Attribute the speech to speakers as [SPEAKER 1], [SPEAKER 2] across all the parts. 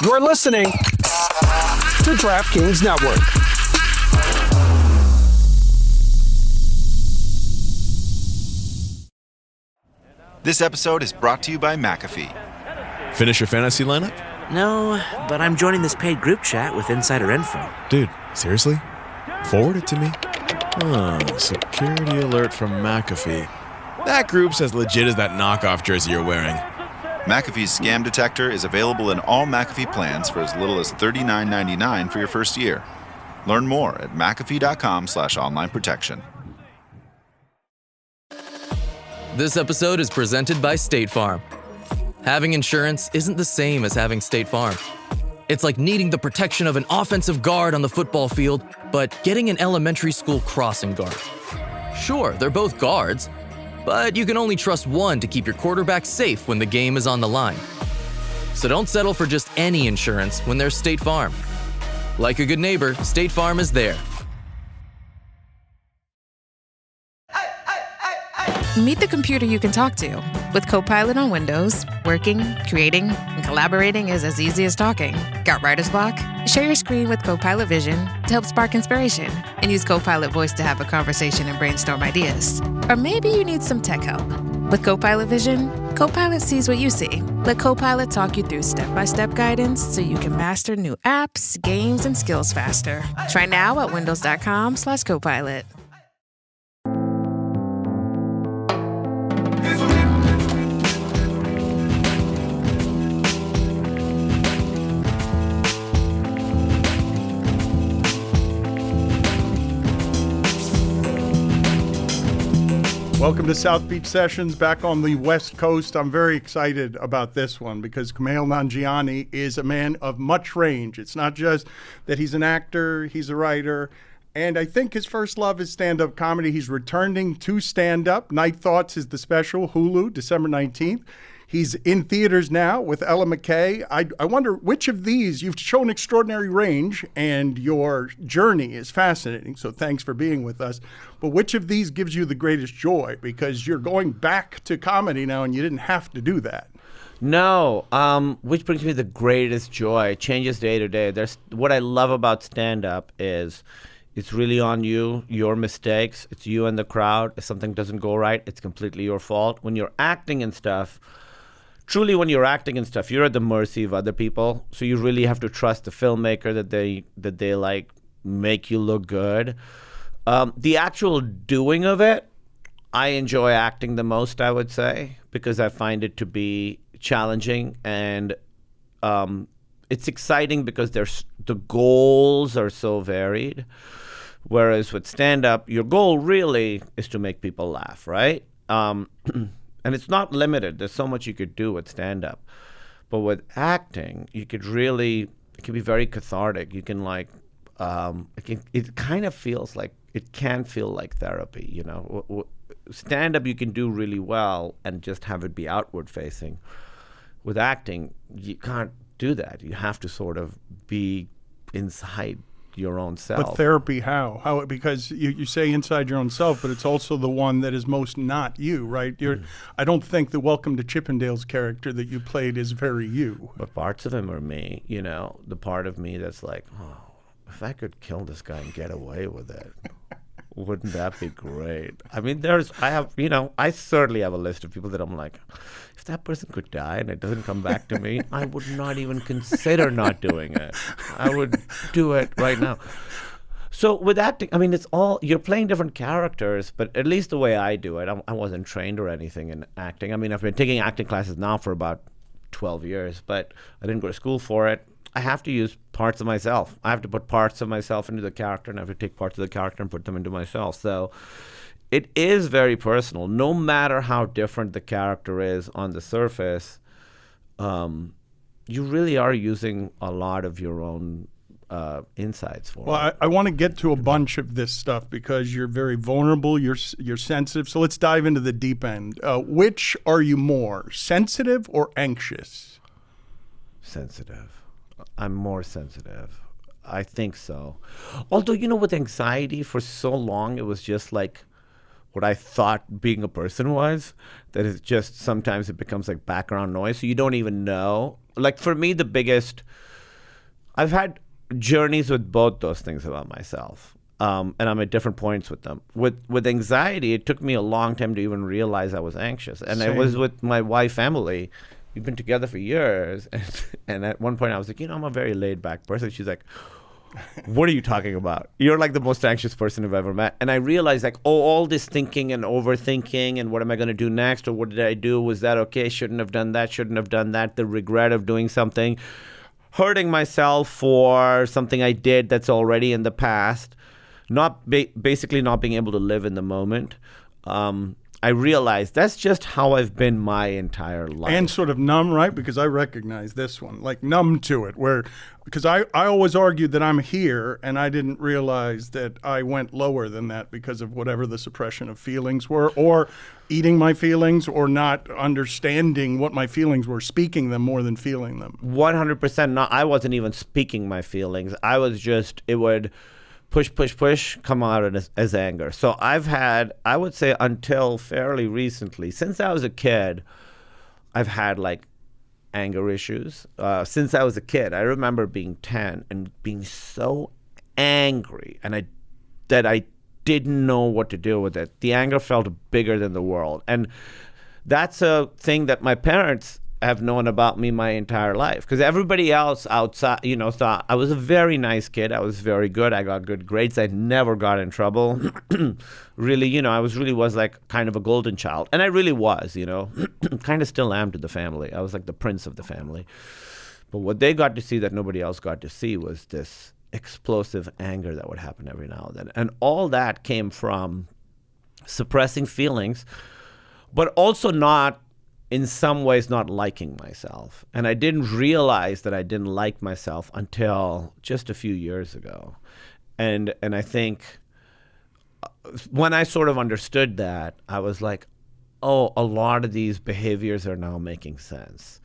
[SPEAKER 1] You're listening to DraftKings Network.
[SPEAKER 2] This episode is brought to you by McAfee.
[SPEAKER 3] Finish your fantasy lineup?
[SPEAKER 4] No, but I'm joining this paid group chat with insider info.
[SPEAKER 3] Dude, seriously? Forward it to me. Security alert from McAfee. That group's as legit as that knockoff jersey you're wearing.
[SPEAKER 2] McAfee's scam detector is available in all McAfee plans for as little as $39.99 for your first year. Learn more at McAfee.com/online protection.
[SPEAKER 5] This episode is presented by State Farm. Having insurance isn't the same as having State Farm. It's like needing the protection of an offensive guard on the football field, but getting an elementary school crossing guard. Sure, they're both guards, but you can only trust one to keep your quarterback safe when the game is on the line. So don't settle for just any insurance when there's State Farm. Like a good neighbor, State Farm is there.
[SPEAKER 6] Meet the computer you can talk to. With Copilot on Windows, working, creating, and collaborating is as easy as talking. Got writer's block? Share your screen with Copilot Vision to help spark inspiration, and use Copilot Voice to have a conversation and brainstorm ideas. Or maybe you need some tech help. With Copilot Vision, Copilot sees what you see. Let Copilot talk you through step-by-step guidance so you can master new apps, games, and skills faster. Try now at windows.com/Copilot.
[SPEAKER 7] Welcome to South Beach Sessions, back on the West Coast. I'm very excited about this one because Kumail Nanjiani is a man of much range. It's not just that he's an actor, he's a writer, and I think his first love is stand-up comedy. He's returning to stand-up. Night Thoughts is the special, Hulu, December 19th. He's in theaters now with Ella McKay. I wonder which of these, you've shown extraordinary range and your journey is fascinating, so thanks for being with us. But which of these gives you the greatest joy? Because you're going back to comedy now and you didn't have to do that.
[SPEAKER 8] No, which brings me the greatest joy. It changes day to day. What I love about stand-up is it's really on you, your mistakes. It's you and the crowd. If something doesn't go right, it's completely your fault. When you're acting and stuff, truly, when you're acting and stuff, you're at the mercy of other people. So you really have to trust the filmmaker that they like make you look good. The actual doing of it, I enjoy acting the most, I would say, because I find it to be challenging and it's exciting because the goals are so varied. Whereas with stand-up, your goal really is to make people laugh, right? And it's not limited. There's so much you could do with stand-up. But with acting, it can be very cathartic. You can it kind of feels like, it can feel like therapy, you know. Stand-up you can do really well and just have it be outward facing. With acting, you can't do that. You have to sort of be inside your own self.
[SPEAKER 7] But therapy, how? Because you say inside your own self, but it's also the one that is most not you, right? I don't think the Welcome to Chippendale's character that you played is very you.
[SPEAKER 8] But parts of him are me, you know, the part of me that's like, oh, if I could kill this guy and get away with it, wouldn't that be great? I mean, I certainly have a list of people that I'm like, if that person could die and it doesn't come back to me, I would not even consider not doing it. I would do it right now. So with acting, I mean, it's all, you're playing different characters, but at least the way I do it, I wasn't trained or anything in acting. I mean, I've been taking acting classes now for about 12 years, but I didn't go to school for it. I have to use parts of myself. I have to put parts of myself into the character, and I have to take parts of the character and put them into myself. So it is very personal. No matter how different the character is on the surface, you really are using a lot of your own insights for it.
[SPEAKER 7] Well, I want to get to a bunch of this stuff because you're very vulnerable, you're sensitive. So let's dive into the deep end. Which are you more, sensitive or anxious?
[SPEAKER 8] Sensitive. I'm more sensitive. I think so. Although, you know, with anxiety, for so long, it was just like, what I thought being a person was, that it's just sometimes it becomes like background noise. So you don't even know. Like for me, I've had journeys with both those things about myself. And I'm at different points with them. With anxiety, it took me a long time to even realize I was anxious. And I was with my wife, Emily. We've been together for years. And at one point I was like, I'm a very laid back person. She's like, what are you talking about? You're like the most anxious person I've ever met. And I realized like, all this thinking and overthinking and what am I going to do next? Or what did I do? Was that okay? Shouldn't have done that. The regret of doing something. Hurting myself for something I did that's already in the past. Basically not being able to live in the moment. I realized that's just how I've been my entire life.
[SPEAKER 7] And sort of numb, right? Because I recognize this one, like numb to it, because I always argued that I'm here, and I didn't realize that I went lower than that because of whatever the suppression of feelings were, or eating my feelings, or not understanding what my feelings were, speaking them more than feeling them.
[SPEAKER 8] 100% not. I wasn't even speaking my feelings. I was just, it would push, come out as anger. So I've had, I would say until fairly recently, since I was a kid, I've had like anger issues. Since I was a kid, I remember being 10 and being so angry that I didn't know what to do with it. The anger felt bigger than the world. And that's a thing that my parents have known about me my entire life, because everybody else outside, thought I was a very nice kid. I was very good. I got good grades. I never got in trouble. Really, I was like kind of a golden child. And I really was, kind of still am to the family. I was like the prince of the family. But what they got to see that nobody else got to see was this explosive anger that would happen every now and then. And all that came from suppressing feelings, but also in some ways not liking myself. And I didn't realize that I didn't like myself until just a few years ago. And I think when I sort of understood that, I was like, oh, a lot of these behaviors are now making sense.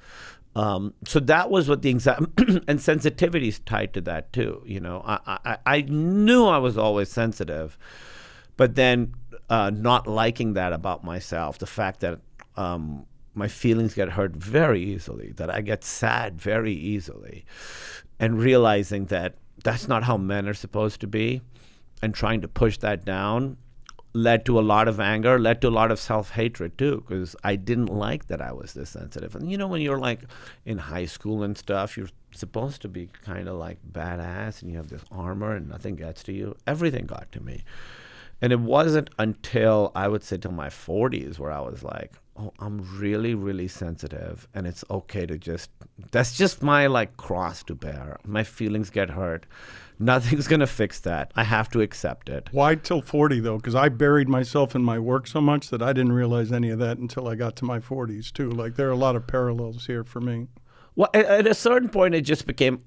[SPEAKER 8] So that was what the anxiety and sensitivity is tied to that too. I knew I was always sensitive, but then not liking that about myself, the fact that my feelings get hurt very easily, that I get sad very easily, and realizing that that's not how men are supposed to be, and trying to push that down led to a lot of anger, led to a lot of self-hatred too, because I didn't like that I was this sensitive. And when you're like in high school and stuff, you're supposed to be kind of like badass, and you have this armor and nothing gets to you. Everything got to me. And it wasn't until, I would say, till my 40s where I was like, oh, I'm really, really sensitive, and it's okay to that's just my like cross to bear. My feelings get hurt. Nothing's going to fix that. I have to accept it.
[SPEAKER 7] Why till 40 though? Because I buried myself in my work so much that I didn't realize any of that until I got to my 40s too. Like there are a lot of parallels here for me.
[SPEAKER 8] Well, at a certain point, it just became,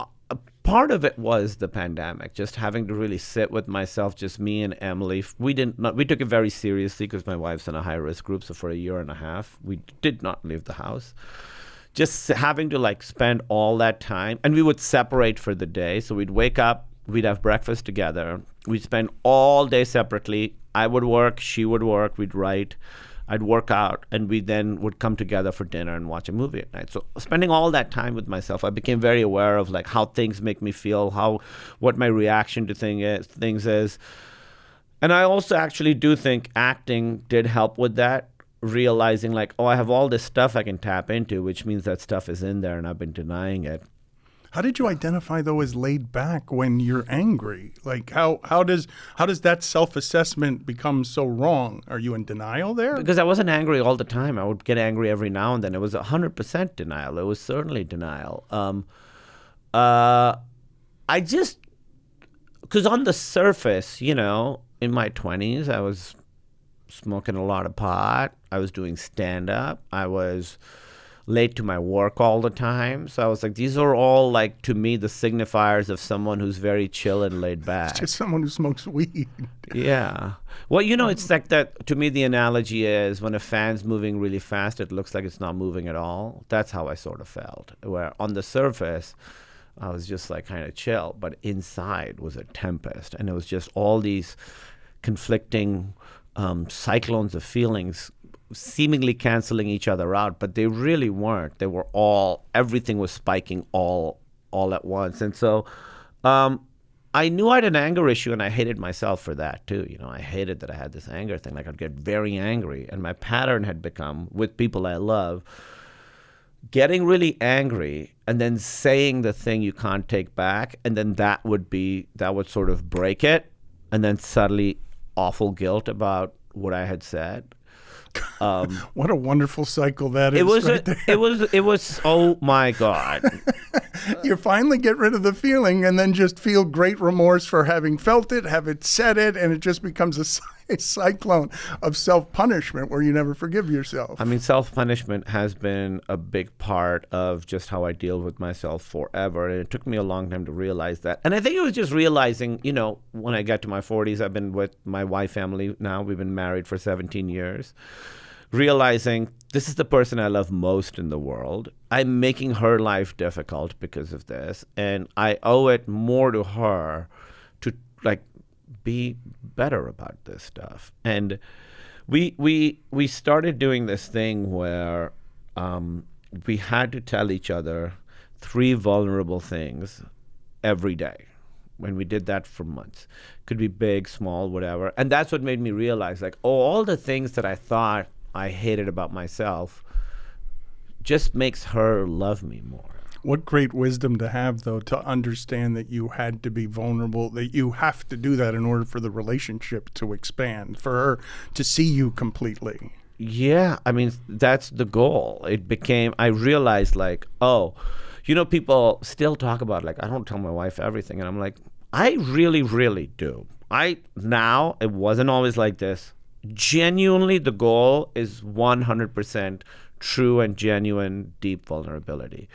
[SPEAKER 8] part of it was the pandemic, just having to really sit with myself, just me and Emily. We took it very seriously because my wife's in a high-risk group, so for a year and a half, we did not leave the house. Just having to like spend all that time, and we would separate for the day. So we'd wake up, we'd have breakfast together, we'd spend all day separately. I would work, she would work, we'd write. I'd work out, and we then would come together for dinner and watch a movie at night. So spending all that time with myself, I became very aware of like how things make me feel, what my reaction to things is. And I also actually do think acting did help with that, realizing like, oh, I have all this stuff I can tap into, which means that stuff is in there and I've been denying it.
[SPEAKER 7] How did you identify though as laid back when you're angry? Like how does that self-assessment become so wrong? Are you in denial there?
[SPEAKER 8] Because I wasn't angry all the time. I would get angry every now and then. It was 100% denial. It was certainly denial. Because on the surface, in my 20s, I was smoking a lot of pot. I was doing stand-up. I was late to my work all the time. So I was like, these are all like, to me, the signifiers of someone who's very chill and laid back.
[SPEAKER 7] It's just someone who smokes weed.
[SPEAKER 8] Yeah. Well, it's like that, to me, the analogy is when a fan's moving really fast, it looks like it's not moving at all. That's how I sort of felt, where on the surface, I was just like kind of chill, but inside was a tempest. And it was just all these conflicting cyclones of feelings seemingly canceling each other out, but they really weren't. They were everything was spiking all at once. And so I knew I had an anger issue, and I hated myself for that too. I hated that I had this anger thing. Like, I'd get very angry, and my pattern had become, with people I love, getting really angry and then saying the thing you can't take back, and then that would sort of break it, and then suddenly awful guilt about what I had said.
[SPEAKER 7] What a wonderful cycle that is.
[SPEAKER 8] It was oh my God.
[SPEAKER 7] You finally get rid of the feeling and then just feel great remorse for having felt it, have it said it, and it just becomes a cyclone of self-punishment where you never forgive yourself.
[SPEAKER 8] I mean, self-punishment has been a big part of just how I deal with myself forever, and it took me a long time to realize that. And I think it was just realizing, when I got to my 40s, I've been with my wife family now. We've been married for 17 years. Realizing this is the person I love most in the world. I'm making her life difficult because of this, and I owe it more to her to be better about this stuff. And we started doing this thing where we had to tell each other 3 vulnerable things every day. When we did that for months, could be big, small, whatever. And that's what made me realize, all the things that I thought I hated about myself just makes her love me more.
[SPEAKER 7] What great wisdom to have, though, to understand that you had to be vulnerable, that you have to do that in order for the relationship to expand, for her to see you completely.
[SPEAKER 8] Yeah, I mean, that's the goal. I realized people still talk about I don't tell my wife everything. And I'm like, I really, really do. Now, it wasn't always like this. Genuinely, the goal is 100% true and genuine, deep vulnerability.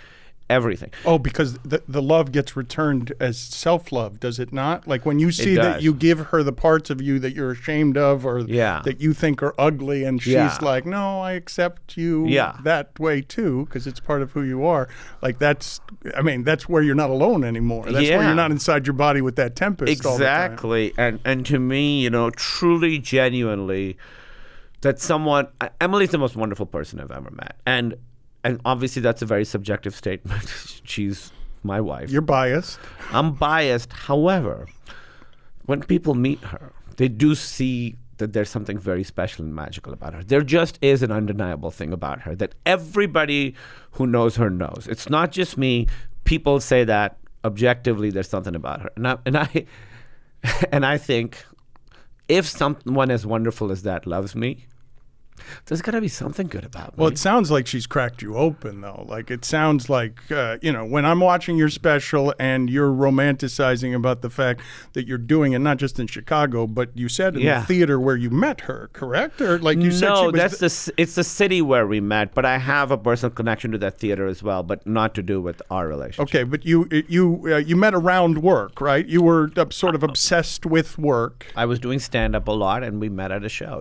[SPEAKER 8] Everything.
[SPEAKER 7] Oh, because the love gets returned as self-love, does it not? Like when you see that you give her the parts of you that you're ashamed of or that you think are ugly, and she's like, no, I accept you that way too, because it's part of who you are. that's where you're not alone anymore. That's where you're not inside your body with that tempest all the time.
[SPEAKER 8] Exactly. And to me, truly, genuinely, that Emily's the most wonderful person I've ever met. And obviously, that's a very subjective statement. She's my wife.
[SPEAKER 7] You're biased.
[SPEAKER 8] I'm biased. However, when people meet her, they do see that there's something very special and magical about her. There just is an undeniable thing about her that everybody who knows her knows. It's not just me. People say that objectively there's something about her. And I think if someone as wonderful as that loves me, there's got to be something good about me.
[SPEAKER 7] Well, it sounds like she's cracked you open, though. It sounds like, when I'm watching your special and you're romanticizing about the fact that you're doing it not just in Chicago, but you said in the theater where you met her, correct? Or you said she was...
[SPEAKER 8] it's the city where we met, but I have a personal connection to that theater as well, but not to do with our relationship.
[SPEAKER 7] Okay, but you met around work, right? You were sort of obsessed with work.
[SPEAKER 8] I was doing stand-up a lot, and we met at a show,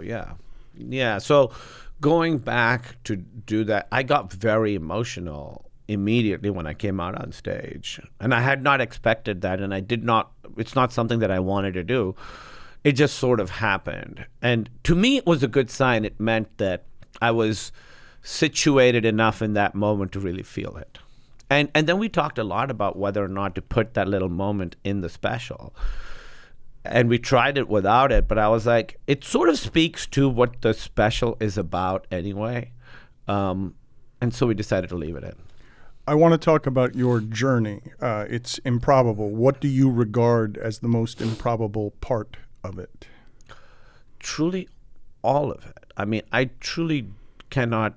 [SPEAKER 8] Yeah, so going back to do that, I got very emotional immediately when I came out on stage. And I had not expected that, and it's not something that I wanted to do. It just sort of happened. And to me, it was a good sign. It meant that I was situated enough in that moment to really feel it. And then we talked a lot about whether or not to put that little moment in the special. And we tried it without it, but I was like, it sort of speaks to what the special is about anyway. And so we decided to leave it in.
[SPEAKER 7] I want to talk about your journey. It's improbable. What do you regard as the most improbable part of it?
[SPEAKER 8] Truly all of it. I mean, I truly cannot...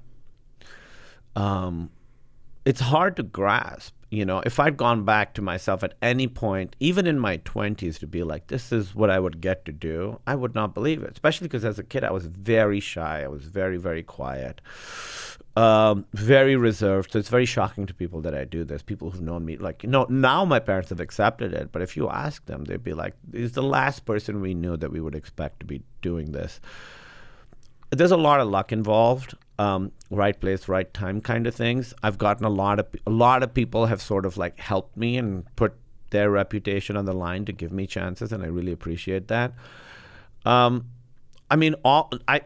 [SPEAKER 8] it's hard to grasp. If I'd gone back to myself at any point, even in my 20s, to be like, this is what I would get to do, I would not believe it. Especially because as a kid, I was very shy. I was very, very quiet, very reserved. So it's very shocking to people that I do this. People who've known me, now my parents have accepted it. But if you ask them, they'd be like, he's the last person we knew that we would expect to be doing this. There's a lot of luck involved. Right place, right time kind of things. I've gotten a lot of people have sort of helped me and put their reputation on the line to give me chances, and I really appreciate that. I mean,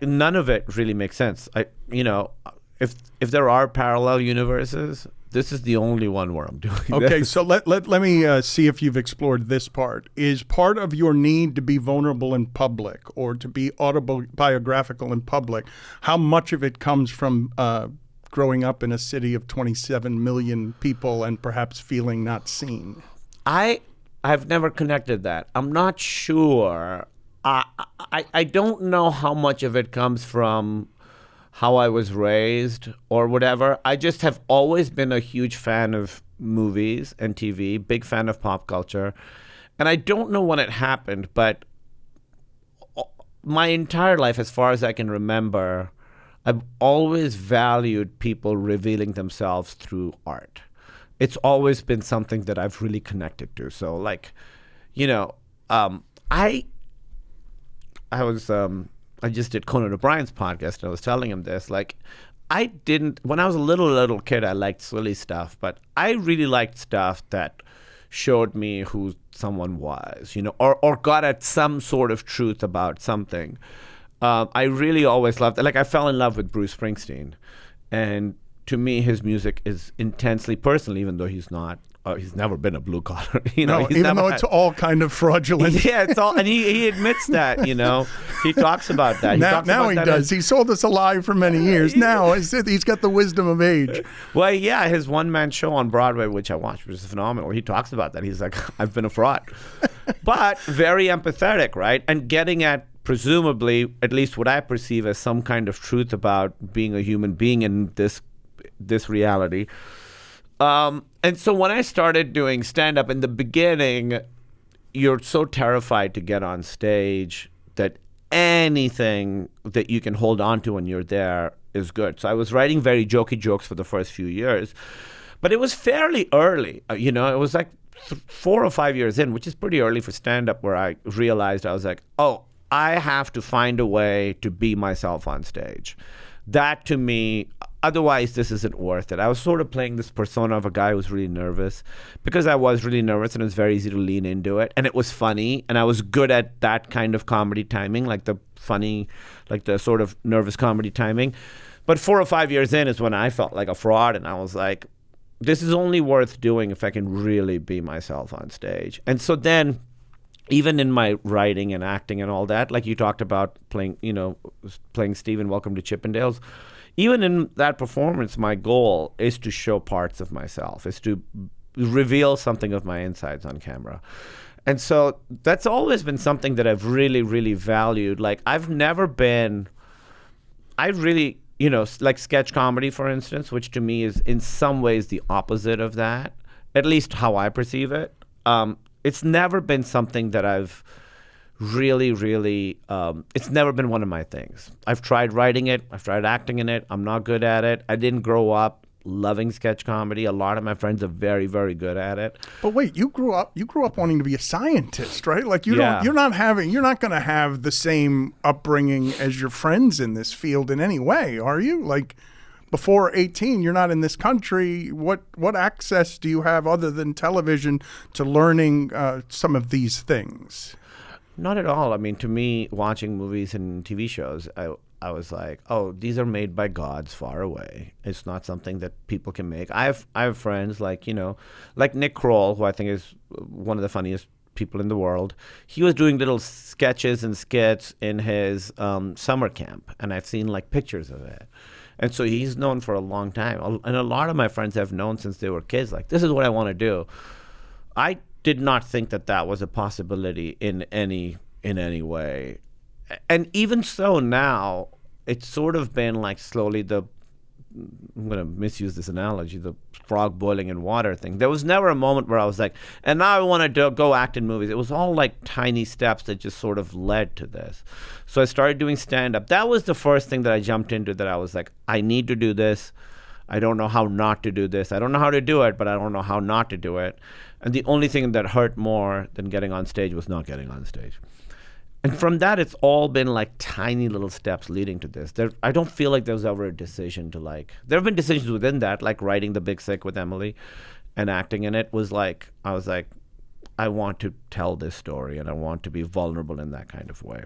[SPEAKER 8] none of it really makes sense. If there are parallel universes, this is the only one where I'm doing
[SPEAKER 7] Okay,
[SPEAKER 8] this.
[SPEAKER 7] so let me see if you've explored this part. Is part of your need to be vulnerable in public or to be autobiographical in public, how much of it comes from growing up in a city of 27 million people and perhaps feeling not seen?
[SPEAKER 8] I've never connected that. I'm not sure. I don't know how much of it comes from how I was raised or whatever. I just have always been a huge fan of movies and TV, big fan of pop culture. And I don't know when it happened, but my entire life, as far as I can remember, I've always valued people revealing themselves through art. It's always been something that I've really connected to. So I just did Conan O'Brien's podcast, and I was telling him this. Like, when I was a little kid, I liked silly stuff, but I really liked stuff that showed me who someone was, or got at some sort of truth about something. I really always loved, I fell in love with Bruce Springsteen, and to me, his music is intensely personal, even though he's not. He's never been a blue collar,
[SPEAKER 7] No, even though it's all kind to fraudulent.
[SPEAKER 8] Yeah, it's all, and he admits that, He talks about that.
[SPEAKER 7] Now he does. He sold us a lie for many years. Now he's got the wisdom of age.
[SPEAKER 8] Well, yeah, his one-man show on Broadway, which I watched, which is phenomenal. He talks about that. He's like, I've been a fraud. But very empathetic, right? And getting at, presumably, at least what I perceive as some kind of truth about being a human being in this reality. And so when I started doing stand-up in the beginning, you're so terrified to get on stage that anything that you can hold on to when you're there is good. So I was writing very jokey jokes for the first few years, but it was fairly early. It was like 4 or 5 years in, which is pretty early for stand-up, where I realized I was like, oh, I have to find a way to be myself on stage. That, to me, otherwise this isn't worth it. I was sort of playing this persona of a guy who was really nervous, because I was really nervous, and it was very easy to lean into it. And it was funny, and I was good at that kind of comedy timing, like the sort of nervous comedy timing. But 4 or 5 years in is when I felt like a fraud, and I was like, this is only worth doing if I can really be myself on stage. And so then, even in my writing and acting and all that, like you talked about playing Steve in Welcome to Chippendales, even in that performance, my goal is to show parts of myself, is to reveal something of my insides on camera. And so that's always been something that I've really, really valued. Like, I really, like sketch comedy, for instance, which to me is in some ways the opposite of that, at least how I perceive it. It's never been something that I've really, really, it's never been one of my things. I've tried writing it. I've tried acting in it. I'm not good at it. I didn't grow up loving sketch comedy. A lot of my friends are very, very good at it.
[SPEAKER 7] But wait, you grew up wanting to be a scientist, right? Like you're not going to have the same upbringing as your friends in this field in any way, are you? Like, before 18, you're not in this country. What access do you have other than television to learning some of these things?
[SPEAKER 8] Not at all. I mean, to me, watching movies and TV shows, I was like, oh, these are made by gods far away. It's not something that people can make. I have friends like Nick Kroll, who I think is one of the funniest people in the world. He was doing little sketches and skits in his summer camp, and I've seen like pictures of it. And so he's known for a long time. And a lot of my friends have known since they were kids, like, this is what I want to do. I did not think that was a possibility in any way. And even so now, it's sort of been like slowly I'm going to misuse this analogy, the frog boiling in water thing. There was never a moment where I was like, and now I want to go act in movies. It was all like tiny steps that just sort of led to this. So I started doing stand-up. That was the first thing that I jumped into, that I was like, I need to do this. I don't know how not to do this. I don't know how to do it, but I don't know how not to do it. And the only thing that hurt more than getting on stage was not getting on stage. And from that, it's all been like tiny little steps leading to this. I don't feel like there was ever a decision to like, there have been decisions within that, like writing The Big Sick with Emily and acting in it was like, I was like, I want to tell this story and I want to be vulnerable in that kind of way.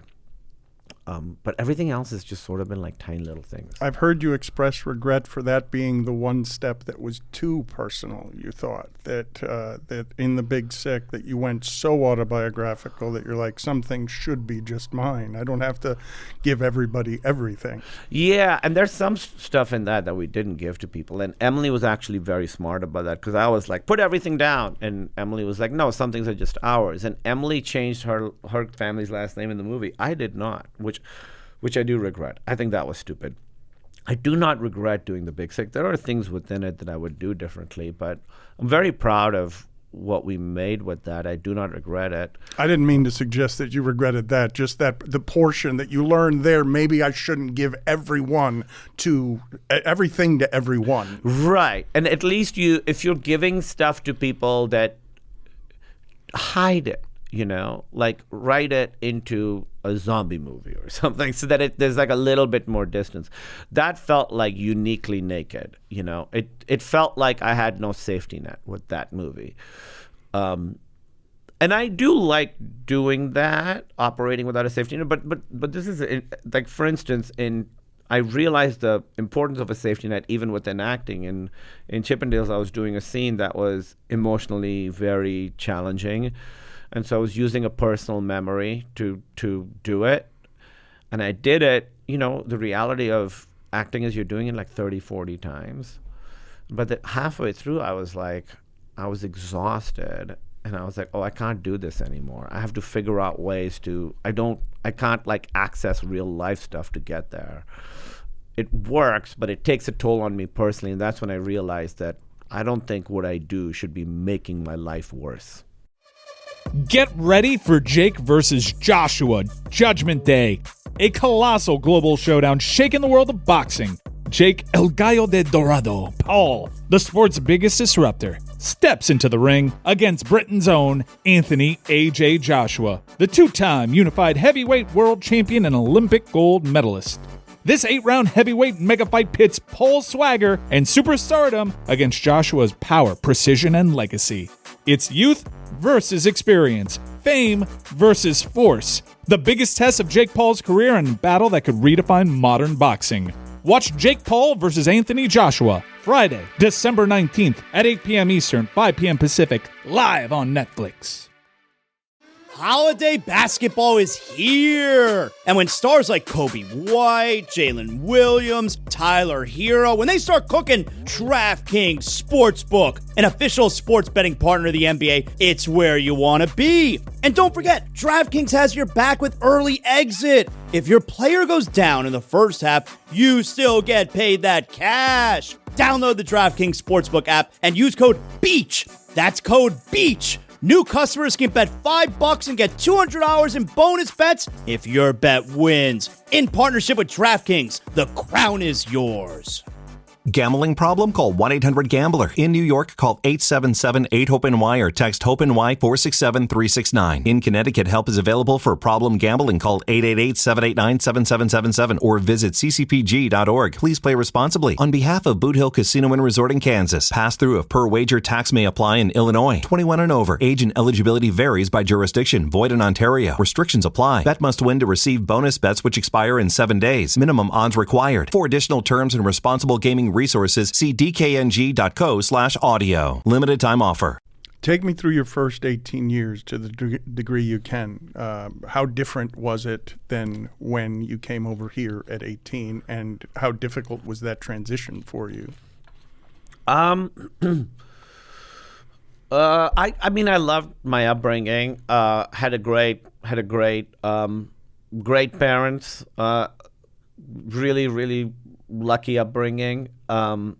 [SPEAKER 8] But everything else has just sort of been like tiny little things.
[SPEAKER 7] I've heard you express regret for that being the one step that was too personal. You thought that in The Big Sick that you went so autobiographical that you're like, some things should be just mine. I don't have to give everybody everything.
[SPEAKER 8] Yeah, and there's some stuff in that we didn't give to people. And Emily was actually very smart about that, because I was like, put everything down. And Emily was like, no, some things are just ours. And Emily changed her family's last name in the movie. I did not, which I do regret. I think that was stupid. I do not regret doing The Big Sick. There are things within it that I would do differently, but I'm very proud of what we made with that. I do not regret it.
[SPEAKER 7] I didn't mean to suggest that you regretted that, just that the portion that you learned there, maybe I shouldn't give everything to everyone.
[SPEAKER 8] Right. And at least if you're giving stuff to people, that hide it, like write it into a zombie movie or something, so that there's like a little bit more distance. That felt like uniquely naked. It felt like I had no safety net with that movie. And I do like doing that, operating without a safety net. But this is like, for instance, I realized the importance of a safety net even within acting. In Chippendales, I was doing a scene that was emotionally very challenging. And so I was using a personal memory to do it. And I did it, the reality of acting is you're doing it like 30, 40 times. But halfway through, I was exhausted. And I was like, oh, I can't do this anymore. I have to figure out ways I can't like access real life stuff to get there. It works, but it takes a toll on me personally. And that's when I realized that I don't think what I do should be making my life worse.
[SPEAKER 9] Get ready for Jake versus Joshua, Judgment Day, a colossal global showdown shaking the world of boxing. Jake El Gallo de Dorado Paul, the sport's biggest disruptor, steps into the ring against Britain's own Anthony A.J. Joshua, the two-time unified heavyweight world champion and Olympic gold medalist. This 8-round heavyweight mega fight pits Paul's swagger and superstardom against Joshua's power, precision, and legacy. It's youth versus experience, fame versus force. The biggest test of Jake Paul's career and battle that could redefine modern boxing. Watch Jake Paul versus Anthony Joshua, Friday, December 19th at 8 p.m. Eastern, 5 p.m. Pacific, live on Netflix.
[SPEAKER 10] Holiday basketball is here. And when stars like Kobe White, Jalen Williams, Tyler Hero, when they start cooking, DraftKings Sportsbook, an official sports betting partner of the NBA, it's where you want to be. And don't forget, DraftKings has your back with early exit. If your player goes down in the first half, you still get paid that cash. Download the DraftKings Sportsbook app and use code BEACH. That's code BEACH. New customers can bet $5 and get $200 in bonus bets if your bet wins. In partnership with DraftKings, the crown is yours.
[SPEAKER 11] Gambling problem? Call 1-800-GAMBLER. In New York, call 877-8-HOPE-NY or text HOPE-NY 467-369. In Connecticut, help is available for problem gambling. Call 888-789-7777 or visit ccpg.org. Please play responsibly. On behalf of Boot Hill Casino and Resort in Kansas, pass-through of per-wager tax may apply in Illinois. 21 and over. Age and eligibility varies by jurisdiction. Void in Ontario. Restrictions apply. Bet must win to receive bonus bets which expire in 7 days. Minimum odds required. For additional terms and responsible gaming resources, see dkng.co/audio. Limited time offer.
[SPEAKER 7] Take me through your first 18 years to the degree you can. How different was it than when you came over here at 18, and how difficult was that transition for you?
[SPEAKER 8] I mean, I loved my upbringing. Had a great parents. Really, really lucky upbringing. I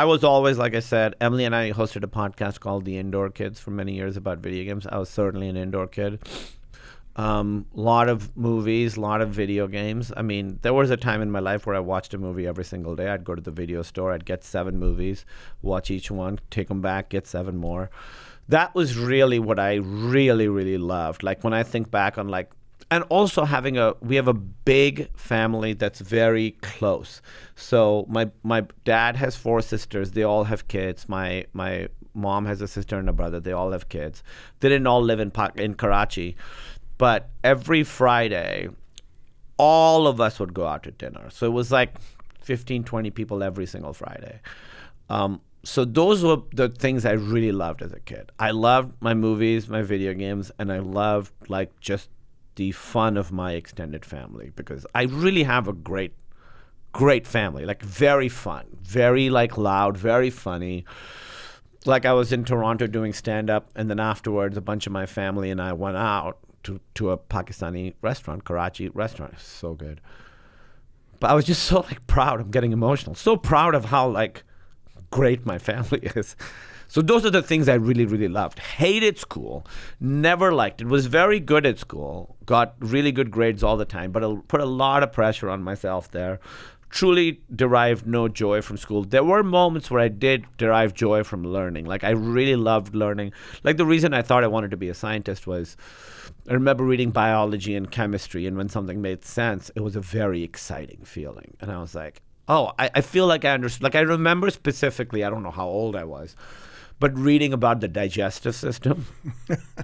[SPEAKER 8] was always, like I said, Emily and I hosted a podcast called The Indoor Kids for many years about video games. I was certainly an indoor kid. Lot of movies, lot of video games. I mean, there was a time in my life where I watched a movie every single day. I'd go to the video store, I'd get 7 movies, watch each one, take them back, get 7 more. That was really what I really, really loved. Like when I think back on and also we have a big family that's very close. So my dad has 4 sisters. They all have kids. My mom has a sister and a brother. They all have kids. They didn't all live in Karachi. But every Friday, all of us would go out to dinner. So it was like 15, 20 people every single Friday. So those were the things I really loved as a kid. I loved my movies, my video games, and I loved like just the fun of my extended family, because I really have a great family, like very fun, very like loud, very funny. Like I was in Toronto doing stand-up, and then afterwards a bunch of my family and I went out to a Pakistani restaurant, Karachi restaurant. It's so good. But I was just so like proud. I'm getting emotional. So proud of how like great my family is. So those are the things I really, really loved. Hated school. Never liked it. Was very good at school. Got really good grades all the time, but I put a lot of pressure on myself there. Truly derived no joy from school. There were moments where I did derive joy from learning. Like I really loved learning. Like the reason I thought I wanted to be a scientist was I remember reading biology and chemistry, and when something made sense, it was a very exciting feeling. And I was like, oh, I feel like I understood. Like I remember specifically, I don't know how old I was, but reading about the digestive system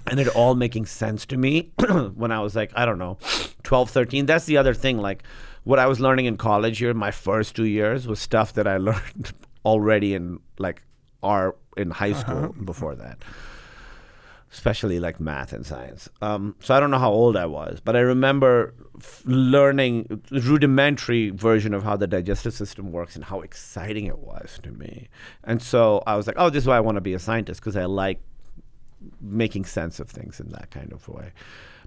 [SPEAKER 8] and it all making sense to me when I was like, I don't know, 12, 13. That's the other thing. Like what I was learning in college here, my first 2 years was stuff that I learned already in high school before that. Especially like math and science. So I don't know how old I was, but I remember learning the rudimentary version of how the digestive system works and how exciting it was to me. And so I was like, oh, this is why I want to be a scientist, because I like making sense of things in that kind of way.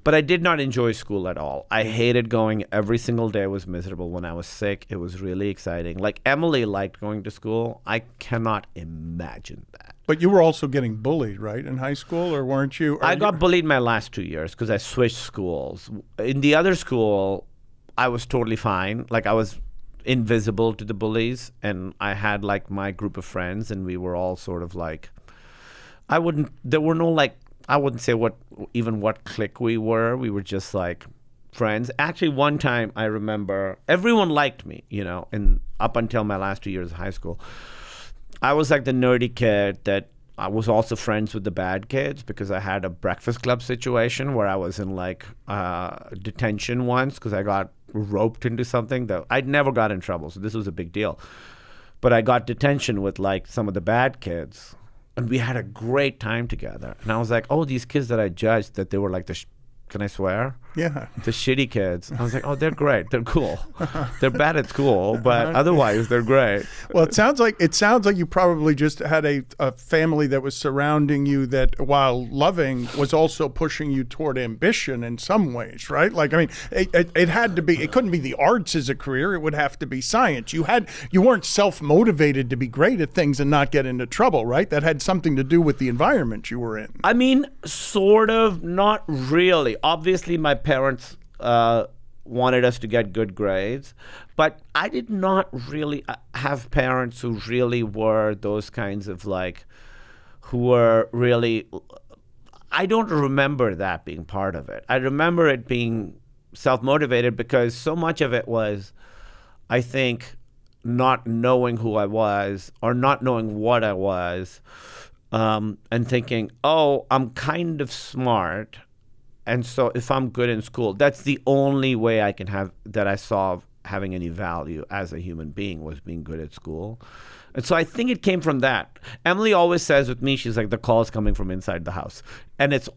[SPEAKER 8] But I did not enjoy school at all. I hated going. Every single day was miserable. When I was sick, it was really exciting. Like Emily liked going to school. I cannot imagine that.
[SPEAKER 7] But you were also getting bullied, right, in high school, or weren't you?
[SPEAKER 8] I got bullied my last 2 years because I switched schools. In the other school, I was totally fine. Like I was invisible to the bullies, and I had like my group of friends, and we were all sort of like, I wouldn't say what clique we were. We were just like friends. Actually, one time I remember everyone liked me, and up until my last 2 years of high school. I was like the nerdy kid that I was also friends with the bad kids, because I had a breakfast club situation where I was in like detention once because I got roped into something that I'd never got in trouble. So this was a big deal. But I got detention with like some of the bad kids, and we had a great time together. And I was like, oh, these kids that I judged, that they were like can I swear?
[SPEAKER 7] Yeah.
[SPEAKER 8] The shitty kids. I was like, oh, they're great. They're cool. They're bad at school, but otherwise they're great.
[SPEAKER 7] Well, it sounds like you probably just had a family that was surrounding you that, while loving, was also pushing you toward ambition in some ways, right? Like, I mean, it had to be. It couldn't be the arts as a career. It would have to be science. You weren't self-motivated to be great at things and not get into trouble, right? That had something to do with the environment you were in.
[SPEAKER 8] I mean, sort of, not really. Obviously, my parents wanted us to get good grades, but I did not really have parents who really were those kinds of like, who were really, I don't remember that being part of it. I remember it being self-motivated, because so much of it was, I think, not knowing who I was or not knowing what I was, and thinking, oh, I'm kind of smart. And so if I'm good in school, that's the only way I saw having any value as a human being, was being good at school. And so I think it came from that. Emily always says with me, she's like, the call is coming from inside the house. And it's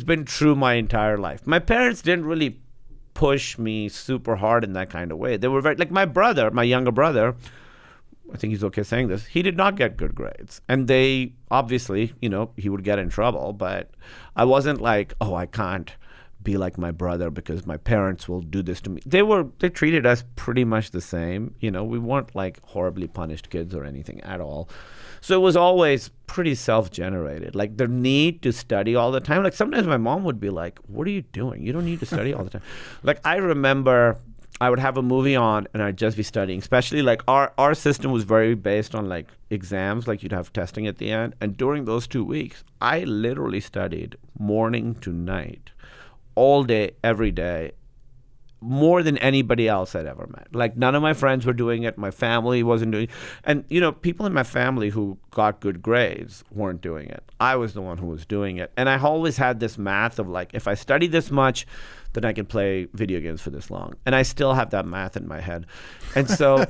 [SPEAKER 8] been true my entire life. My parents didn't really push me super hard in that kind of way. They were very, like my younger brother, I think he's okay saying this, he did not get good grades. And they, obviously, he would get in trouble, but I wasn't like, oh, I can't be like my brother because my parents will do this to me. They treated us pretty much the same. We weren't like horribly punished kids or anything at all. So it was always pretty self-generated. Like the need to study all the time. Like sometimes my mom would be like, what are you doing? You don't need to study all the time. Like I remember I would have a movie on and I'd just be studying. Especially like our system was very based on like exams, like you'd have testing at the end. And during those 2 weeks, I literally studied morning to night, all day, every day, more than anybody else I'd ever met. Like, none of my friends were doing it. My family wasn't doing it. And, people in my family who got good grades weren't doing it. I was the one who was doing it. And I always had this math of, like, if I study this much, then I can play video games for this long. And I still have that math in my head. And so...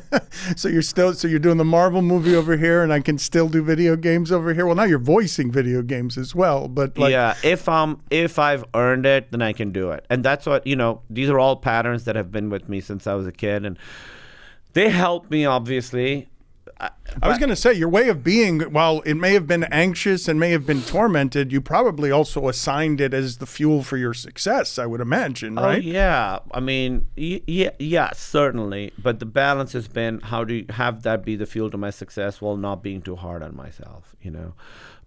[SPEAKER 7] So you're doing the Marvel movie over here, and I can still do video games over here? Well, now you're voicing video games as well, but like...
[SPEAKER 8] Yeah, if I've earned it, then I can do it. And that's what, these are all patterns that have been with me since I was a kid. And they help me, obviously.
[SPEAKER 7] I was going to say, your way of being, while it may have been anxious and may have been tormented, you probably also assigned it as the fuel for your success, I would imagine, right?
[SPEAKER 8] Oh, yeah. I mean, yeah, certainly. But the balance has been, how do you have that be the fuel to my success while not being too hard on myself,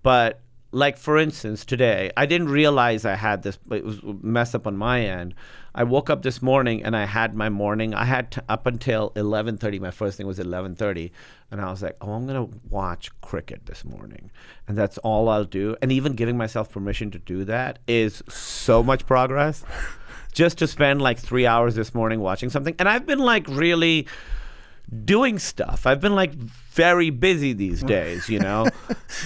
[SPEAKER 8] But, like, for instance, today, I didn't realize I had this, but it was a mess up on my end. I woke up this morning and I had my morning. I had up until 11:30. My first thing was 11:30. And I was like, I'm going to watch cricket this morning. And that's all I'll do. And even giving myself permission to do that is so much progress. Just to spend like 3 hours this morning watching something. And I've been like really doing stuff. I've been like very busy these days,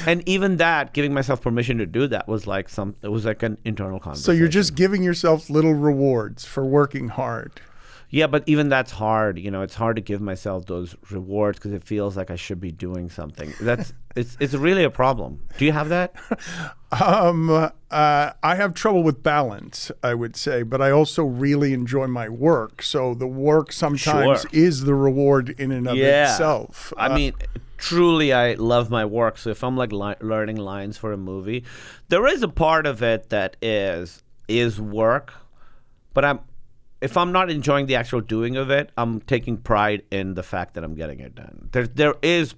[SPEAKER 8] And even that, giving myself permission to do that was like it was like an internal conversation.
[SPEAKER 7] So you're just giving yourself little rewards for working hard.
[SPEAKER 8] Yeah, but even that's hard. It's hard to give myself those rewards because it feels like I should be doing something. It's really a problem. Do you have that?
[SPEAKER 7] I have trouble with balance, I would say, but I also really enjoy my work. So the work sometimes is the reward in and of itself.
[SPEAKER 8] I mean, truly, I love my work. So if I'm like learning lines for a movie, there is a part of it that is work, but if I'm not enjoying the actual doing of it, I'm taking pride in the fact that I'm getting it done. There is,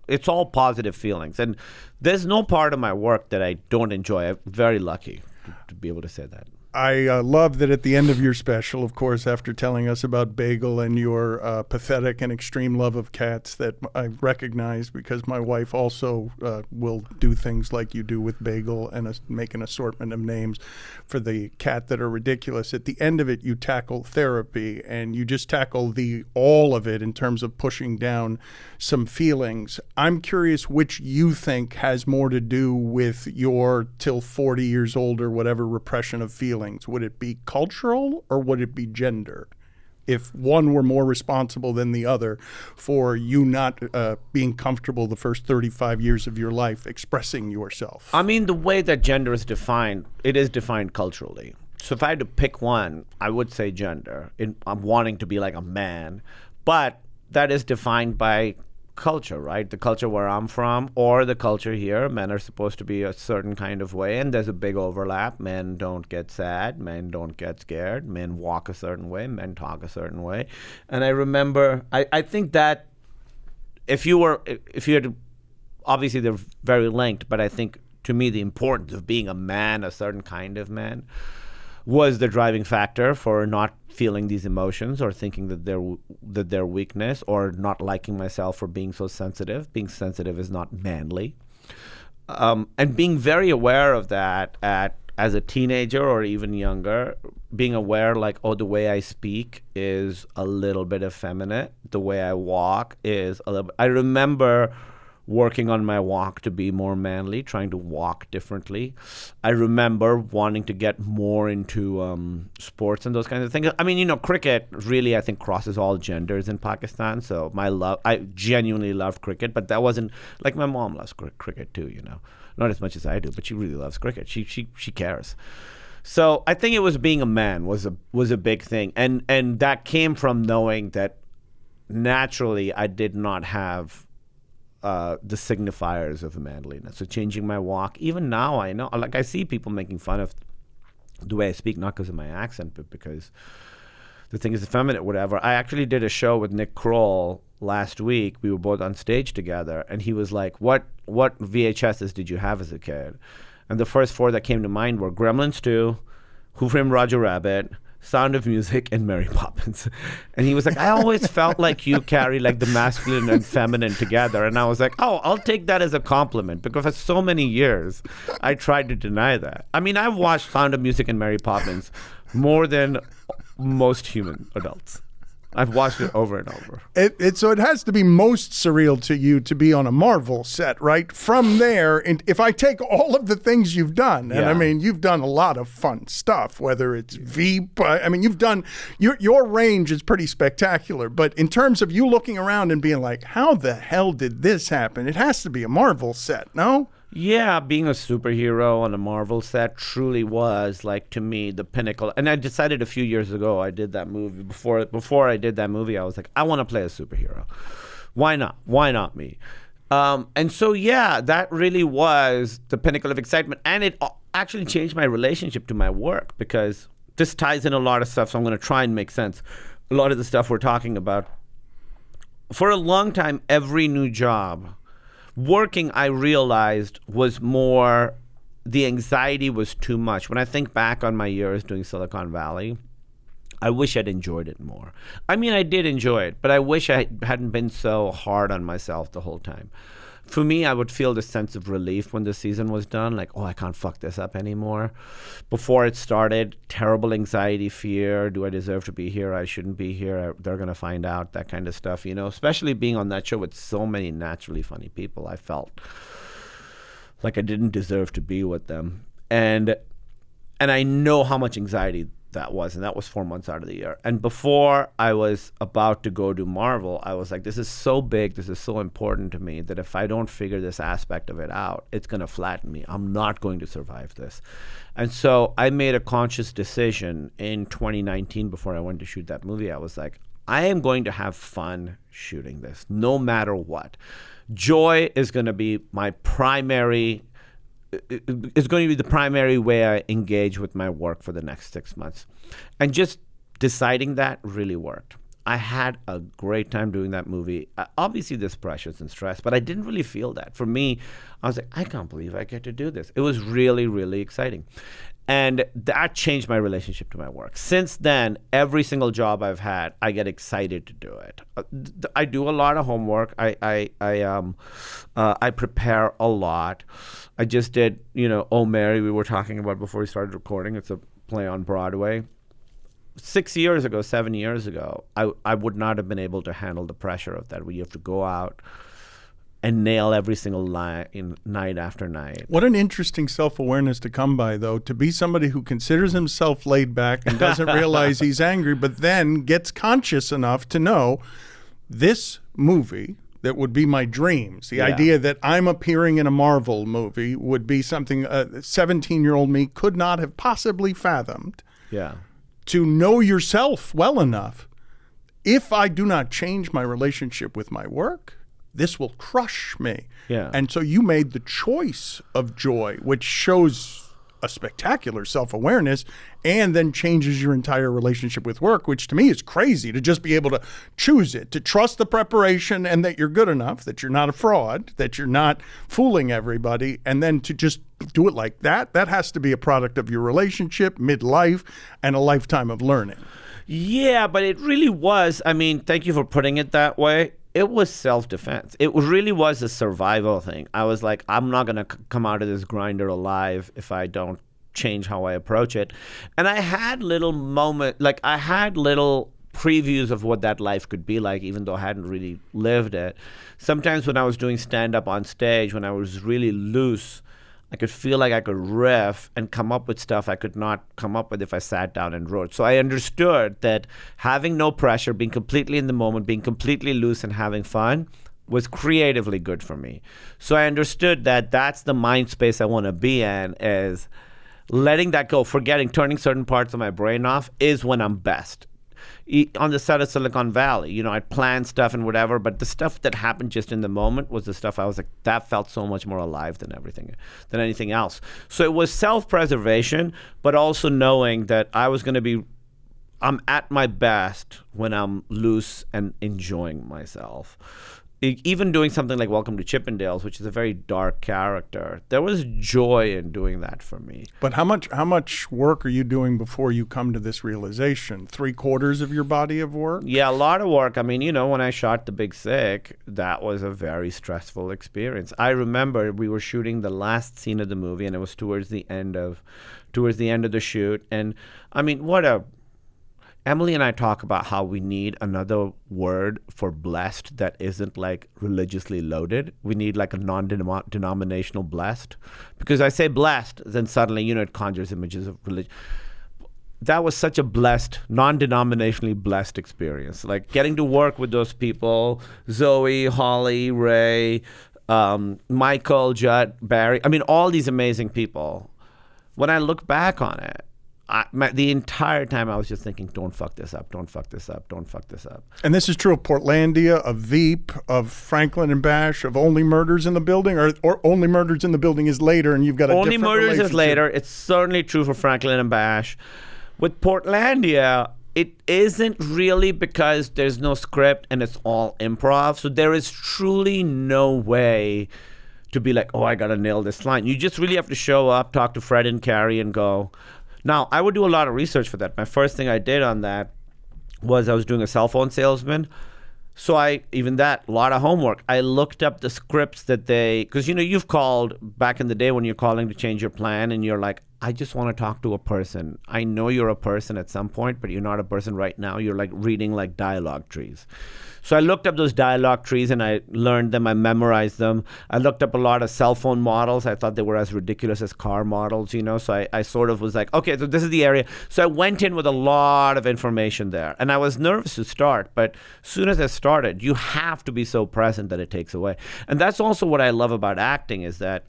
[SPEAKER 8] it's all positive feelings. And there's no part of my work that I don't enjoy. I'm very lucky to be able to say that.
[SPEAKER 7] I love that at the end of your special, of course, after telling us about Bagel and your pathetic and extreme love of cats that I recognize because my wife also will do things like you do with Bagel and make an assortment of names for the cat that are ridiculous. At the end of it, you tackle therapy and you just tackle all of it in terms of pushing down some feelings. I'm curious which you think has more to do with your till 40 years old or whatever repression of feelings. Would it be cultural or would it be gender? If one were more responsible than the other for you not being comfortable the first 35 years of your life expressing yourself?
[SPEAKER 8] I mean, the way that gender is defined, it is defined culturally. So if I had to pick one, I would say gender. I'm wanting to be like a man, but that is defined by culture, right? The culture where I'm from or the culture here, men are supposed to be a certain kind of way, and there's a big overlap. Men don't get sad, men don't get scared, men walk a certain way, men talk a certain way. And I remember, I think that if you had to, obviously they're very linked, but I think to me the importance of being a man, a certain kind of man, was the driving factor for not feeling these emotions or thinking that they're weakness or not liking myself for being so sensitive. Being sensitive is not manly. And being very aware of that as a teenager or even younger, being aware like, oh, the way I speak is a little bit effeminate. The way I walk is a little bit... I remember working on my walk to be more manly, trying to walk differently. I remember wanting to get more into sports and those kinds of things. I mean, cricket really, I think, crosses all genders in Pakistan. So I genuinely love cricket, but that wasn't, like my mom loves cricket too, Not as much as I do, but she really loves cricket. She cares. So I think it was being a man was a big thing. And that came from knowing that naturally I did not have the signifiers of manliness. So changing my walk, even now I know, like I see people making fun of the way I speak, not because of my accent, but because the thing is effeminate, whatever. I actually did a show with Nick Kroll last week. We were both on stage together, and he was like, what VHSs did you have as a kid? And the first four that came to mind were Gremlins 2, Who Framed Roger Rabbit, Sound of Music, and Mary Poppins. And he was like, I always felt like you carry like the masculine and feminine together. And I was like, oh, I'll take that as a compliment, because for so many years I tried to deny that. I mean, I've watched Sound of Music and Many Poppins more than most human adults. I've watched it over and over.
[SPEAKER 7] So it has to be most surreal to you to be on a Marvel set, right? From there, and if I take all of the things you've done, and I mean, you've done a lot of fun stuff, whether it's Veep, I mean, you've done, your range is pretty spectacular, but in terms of you looking around and being like, how the hell did this happen? It has to be a Marvel set, no?
[SPEAKER 8] Yeah, being a superhero on a Marvel set truly was, like, to me, the pinnacle. And I decided a few years ago, I did that movie. Before I did that movie, I was like, I want to play a superhero. Why not? Why not me? And so, yeah, that really was the pinnacle of excitement. And it actually changed my relationship to my work, because this ties in a lot of stuff, so I'm going to try and make sense. A lot of the stuff we're talking about. For a long time, every new job, working, I realized, was more, the anxiety was too much. When I think back on my years doing Silicon Valley, I wish I'd enjoyed it more. I mean, I did enjoy it, but I wish I hadn't been so hard on myself the whole time. For me, I would feel this sense of relief when the season was done, like, oh, I can't fuck this up anymore. Before it started, terrible anxiety, fear, do I deserve to be here? I shouldn't be here. They're going to find out, that kind of stuff, you know, especially being on that show with so many naturally funny people. I felt like I didn't deserve to be with them. And I know how much anxiety that was, and that was 4 months out of the year. And before I was about to go to Marvel, I was like, this is so big, this is so important to me, that if I don't figure this aspect of it out, it's going to flatten me. I'm not going to survive this. And so I made a conscious decision in 2019 before I went to shoot that movie. I was like, I am going to have fun shooting this, no matter what. Joy is going to be my primary it's going to be the primary way I engage with my work for the next 6 months. And just deciding that really worked. I had a great time doing that movie. Obviously, there's pressures and stress, but I didn't really feel that. For me, I was like, I can't believe I get to do this. It was really, really exciting. And that changed my relationship to my work. Since then, every single job I've had, I get excited to do it. I do a lot of homework. I prepare a lot. I just did, Oh Mary, we were talking about before we started recording. It's a play on Broadway. 7 years ago, I would not have been able to handle the pressure of that, where you have to go out and nail every single line night after night.
[SPEAKER 7] What an interesting self-awareness to come by, though, to be somebody who considers himself laid back and doesn't realize he's angry, but then gets conscious enough to know this movie that would be my dreams. The idea that I'm appearing in a Marvel movie would be something a 17-year-old me could not have possibly fathomed.
[SPEAKER 8] Yeah.
[SPEAKER 7] To know yourself well enough, if I do not change my relationship with my work, this will crush me.
[SPEAKER 8] Yeah.
[SPEAKER 7] And so you made the choice of joy, which shows a spectacular self-awareness and then changes your entire relationship with work, which to me is crazy, to just be able to choose it, to trust the preparation and that you're good enough, that you're not a fraud, that you're not fooling everybody, and then to just do it like that. That has to be a product of your relationship, midlife, and a lifetime of learning.
[SPEAKER 8] Yeah, but it really was. I mean, thank you for putting it that way. It was self-defense. It really was a survival thing. I was like, I'm not going to come out of this grinder alive if I don't change how I approach it. And I had little previews of what that life could be like, even though I hadn't really lived it. Sometimes when I was doing stand-up on stage, when I was really loose, I could feel like I could riff and come up with stuff I could not come up with if I sat down and wrote. So I understood that having no pressure, being completely in the moment, being completely loose and having fun was creatively good for me. So I understood that that's the mind space I want to be in, is letting that go, turning certain parts of my brain off is when I'm best. On the set of Silicon Valley, I'd plan stuff and whatever, but the stuff that happened just in the moment was the stuff I was like, that felt so much more alive than anything else. So it was self-preservation, but also knowing that I'm at my best when I'm loose and enjoying myself. Even doing something like Welcome to Chippendales, which is a very dark character, there was joy in doing that for me.
[SPEAKER 7] But how much work are you doing before you come to this realization? 3/4 of your body of work?
[SPEAKER 8] Yeah, a lot of work. I mean, when I shot The Big Sick, that was a very stressful experience. I remember we were shooting the last scene of the movie, and it was towards the end of the shoot. And I mean, Emily and I talk about how we need another word for blessed that isn't like religiously loaded. We need like a non-denominational blessed. Because I say blessed, then suddenly, it conjures images of religion. That was such a blessed, non-denominationally blessed experience. Like getting to work with those people, Zoe, Holly, Ray, Michael, Judd, Barry. I mean, all these amazing people. When I look back on it, the entire time I was just thinking, don't fuck this up, don't fuck this up, don't fuck this up.
[SPEAKER 7] And this is true of Portlandia, of Veep, of Franklin and Bash, of Only Murders in the Building, or Only Murders in the Building is later and you've got a
[SPEAKER 8] Only
[SPEAKER 7] different
[SPEAKER 8] Murders is
[SPEAKER 7] relationship.
[SPEAKER 8] later. It's certainly true for Franklin and Bash. With Portlandia, it isn't really because there's no script and it's all improv. So there is truly no way to be like, oh, I got to nail this line. You just really have to show up, talk to Fred and Carrie and go. Now, I would do a lot of research for that. My first thing I did on that was I was doing a cell phone salesman. So a lot of homework. I looked up the scripts that because you've called back in the day when you're calling to change your plan and you're like, I just want to talk to a person. I know you're a person at some point, but you're not a person right now. You're like reading like dialogue trees. So I looked up those dialogue trees and I learned them. I memorized them. I looked up a lot of cell phone models. I thought they were as ridiculous as car models, So I sort of was like, okay, so this is the area. So I went in with a lot of information there. And I was nervous to start, but as soon as I started, you have to be so present that it takes away. And that's also what I love about acting is that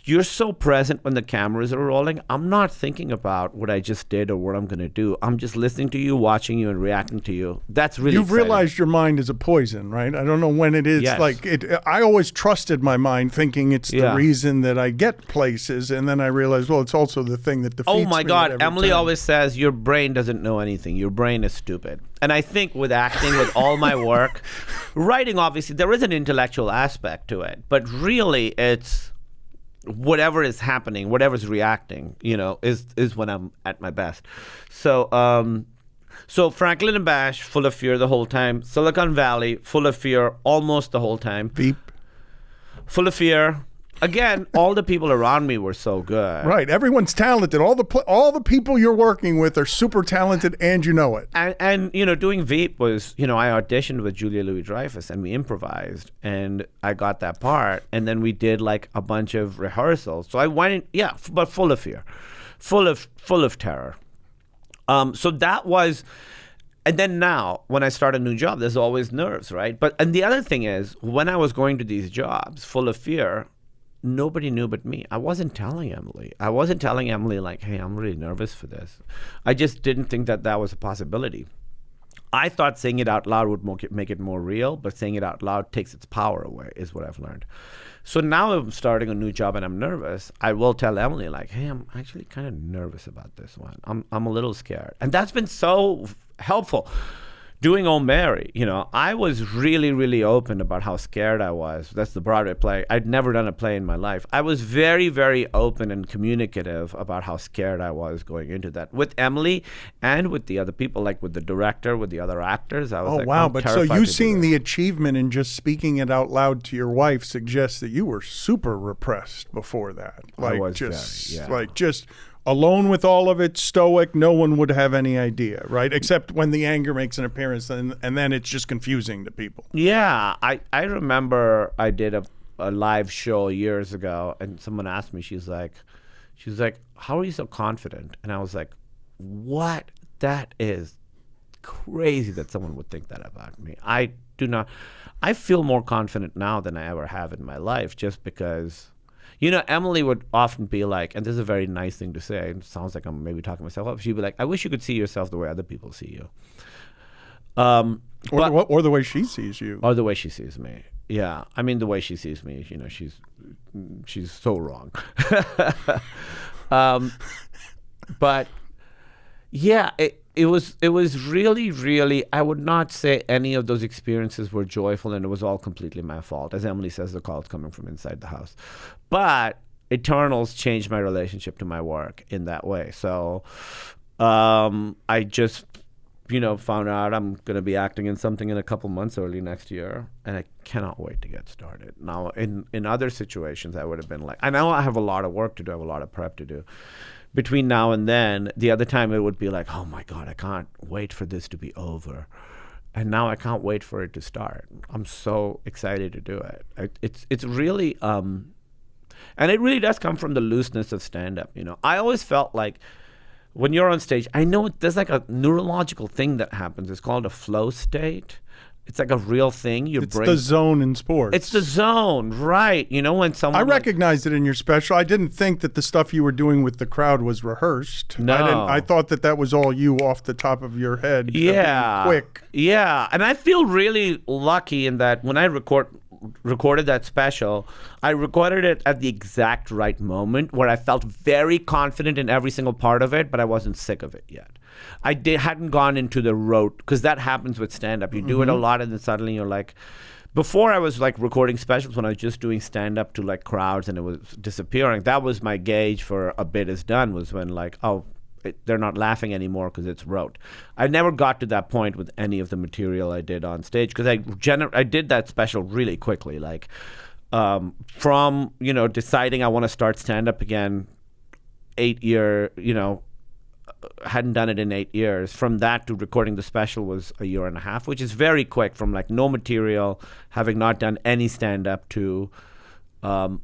[SPEAKER 8] you're so present when the cameras are rolling. I'm not thinking about what I just did or what I'm going to do. I'm just listening to you, watching you, and reacting to you. That's really
[SPEAKER 7] You've
[SPEAKER 8] exciting.
[SPEAKER 7] realized your mind is a poison, right? I don't know when it is.
[SPEAKER 8] Yes.
[SPEAKER 7] I always trusted my mind, thinking it's the reason that I get places, and then I realized, well, it's also the thing that defeats me.
[SPEAKER 8] Oh my God,
[SPEAKER 7] every
[SPEAKER 8] Emily
[SPEAKER 7] time.
[SPEAKER 8] always says your brain doesn't know anything. Your brain is stupid. And I think with acting, with all my work, writing, obviously, there is an intellectual aspect to it, but really it's whatever is happening, whatever's reacting, is when I'm at my best. So Franklin and Bash, full of fear the whole time. Silicon Valley, full of fear almost the whole time.
[SPEAKER 7] Veep.
[SPEAKER 8] Full of fear. Again, all the people around me were so good.
[SPEAKER 7] Right. Everyone's talented. All the people you're working with are super talented, and you know it.
[SPEAKER 8] And doing Veep was, I auditioned with Julia Louis-Dreyfus and we improvised and I got that part. And then we did like a bunch of rehearsals. So I went in, but full of fear, full of terror. So that was, and then now when I start a new job, there's always nerves, right? And the other thing is when I was going to these jobs full of fear, nobody knew but me. I wasn't telling Emily like, hey, I'm really nervous for this. I just didn't think that was a possibility. I thought saying it out loud would make it more real, but saying it out loud takes its power away, is what I've learned. So now I'm starting a new job and I'm nervous. I will tell Emily like, hey, I'm actually kind of nervous about this one. I'm a little scared. And that's been so helpful. Doing Oh Mary, I was really, really open about how scared I was. That's the Broadway play. I'd never done a play in my life. I was very, very open and communicative about how scared I was going into that. With Emily and with the other people, like with the director, with the other actors, I was
[SPEAKER 7] wow.
[SPEAKER 8] I'm
[SPEAKER 7] But so
[SPEAKER 8] terrified
[SPEAKER 7] you
[SPEAKER 8] to do
[SPEAKER 7] seeing
[SPEAKER 8] this.
[SPEAKER 7] the achievement and just speaking it out loud to your wife suggests that you were super repressed before that.
[SPEAKER 8] I was
[SPEAKER 7] just alone with all of it, stoic, no one would have any idea, right? Except when the anger makes an appearance, and then it's just confusing to people.
[SPEAKER 8] Yeah, I remember I did a live show years ago, and someone asked me, she's like, how are you so confident? And I was like, what? That is crazy that someone would think that about me. I feel more confident now than I ever have in my life, just because... Emily would often be like, and this is a very nice thing to say, it sounds like I'm maybe talking myself up. She'd be like, I wish you could see yourself the way other people see you.
[SPEAKER 7] Or the way she sees you.
[SPEAKER 8] Or the way she sees me. Yeah. I mean, the way she sees me, she's so wrong. But yeah, it was really, really, I would not say any of those experiences were joyful, and it was all completely my fault. As Emily says, the call's coming from inside the house. But Eternals changed my relationship to my work in that way. So I just found out I'm going to be acting in something in a couple months early next year, and I cannot wait to get started. Now, in other situations, I would have been like, I know I have a lot of work to do, I have a lot of prep to do. Between now and then, the other time it would be like, oh my God, I can't wait for this to be over. And now I can't wait for it to start. I'm so excited to do it. It's really, and it really does come from the looseness of stand-up. I always felt like when you're on stage, I know there's like a neurological thing that happens. It's called a flow state. It's like a real thing.
[SPEAKER 7] It's the zone in sports.
[SPEAKER 8] It's the zone, right? When someone...
[SPEAKER 7] I recognized it in your special. I didn't think that the stuff you were doing with the crowd was rehearsed.
[SPEAKER 8] No.
[SPEAKER 7] I thought that was all you off the top of your head.
[SPEAKER 8] Yeah.
[SPEAKER 7] Quick.
[SPEAKER 8] Yeah. And I feel really lucky in that when I recorded that special, I recorded it at the exact right moment where I felt very confident in every single part of it, but I wasn't sick of it yet. I hadn't gone into the rote, because that happens with stand-up. You do it a lot, and then suddenly you're like... Before I was like recording specials when I was just doing stand-up to like crowds and it was disappearing. That was my gauge for a bit is done, was when like, they're not laughing anymore because it's rote. I never got to that point with any of the material I did on stage, because I did that special really quickly. Like from, deciding I want to start stand-up again, 8 year, hadn't done it in 8 years. From that to recording the special was a year and a half, which is very quick, from like no material, having not done any stand-up, to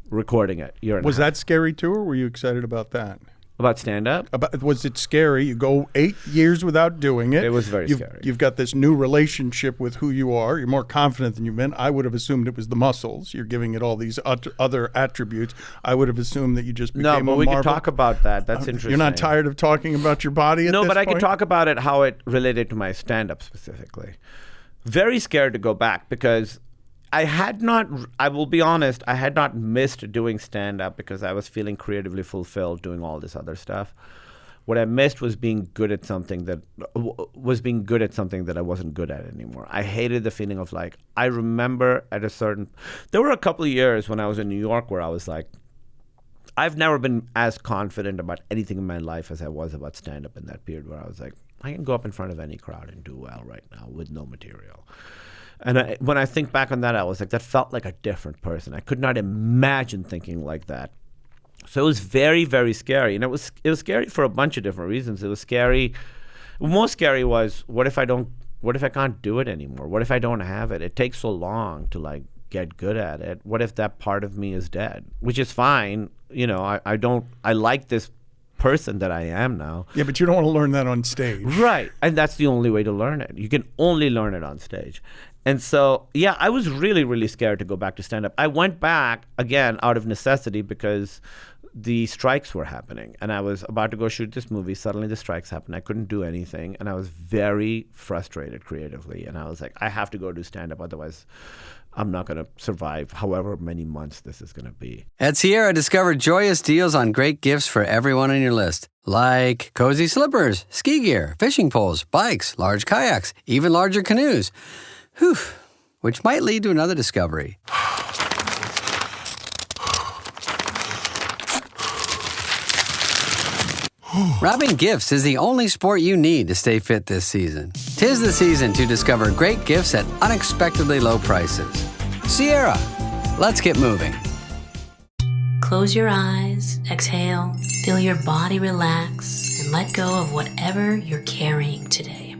[SPEAKER 8] recording it.
[SPEAKER 7] Was that scary too, or were you excited about that?
[SPEAKER 8] About stand-up?
[SPEAKER 7] Was it scary? You go 8 years without doing it.
[SPEAKER 8] It was very scary.
[SPEAKER 7] You've got this new relationship with who you are. You're more confident than you've been. I would have assumed it was the muscles. You're giving it all these other attributes. I would have assumed that you just became
[SPEAKER 8] No, but we
[SPEAKER 7] marvel.
[SPEAKER 8] could talk about that. That's interesting.
[SPEAKER 7] You're not tired of talking about your body at this
[SPEAKER 8] No, but I
[SPEAKER 7] point?
[SPEAKER 8] could talk about it, how it related to my stand-up specifically. Very scared to go back, because I will be honest, I had not missed doing stand-up because I was feeling creatively fulfilled doing all this other stuff. What I missed was being good at something that I wasn't good at anymore. I hated the feeling of like, I remember there were a couple of years when I was in New York where I was like, I've never been as confident about anything in my life as I was about stand-up in that period, where I was like, I can go up in front of any crowd and do well right now with no material. And when I think back on that, I was like, that felt like a different person. I could not imagine thinking like that. So it was very, very scary. And it was scary for a bunch of different reasons. It was scary. Most scary was, what if I can't do it anymore? What if I don't have it? It takes so long to like get good at it. What if that part of me is dead? Which is fine. I like this person that I am now.
[SPEAKER 7] Yeah, but you don't want to learn that on stage.
[SPEAKER 8] Right. And that's the only way to learn it. You can only learn it on stage. And so, yeah, I was really, really scared to go back to stand-up. I went back, again, out of necessity, because the strikes were happening. And I was about to go shoot this movie. Suddenly the strikes happened. I couldn't do anything. And I was very frustrated creatively. And I was like, I have to go do stand-up. Otherwise, I'm not going to survive however many months this is going to be.
[SPEAKER 12] At Sierra, discover joyous deals on great gifts for everyone on your list. Like cozy slippers, ski gear, fishing poles, bikes, large kayaks, even larger canoes. Whew, which might lead to another discovery. Wrapping gifts is the only sport you need to stay fit this season. 'Tis the season to discover great gifts at unexpectedly low prices. Sierra, let's get moving.
[SPEAKER 13] Close your eyes, exhale, feel your body relax, and let go of whatever you're carrying today.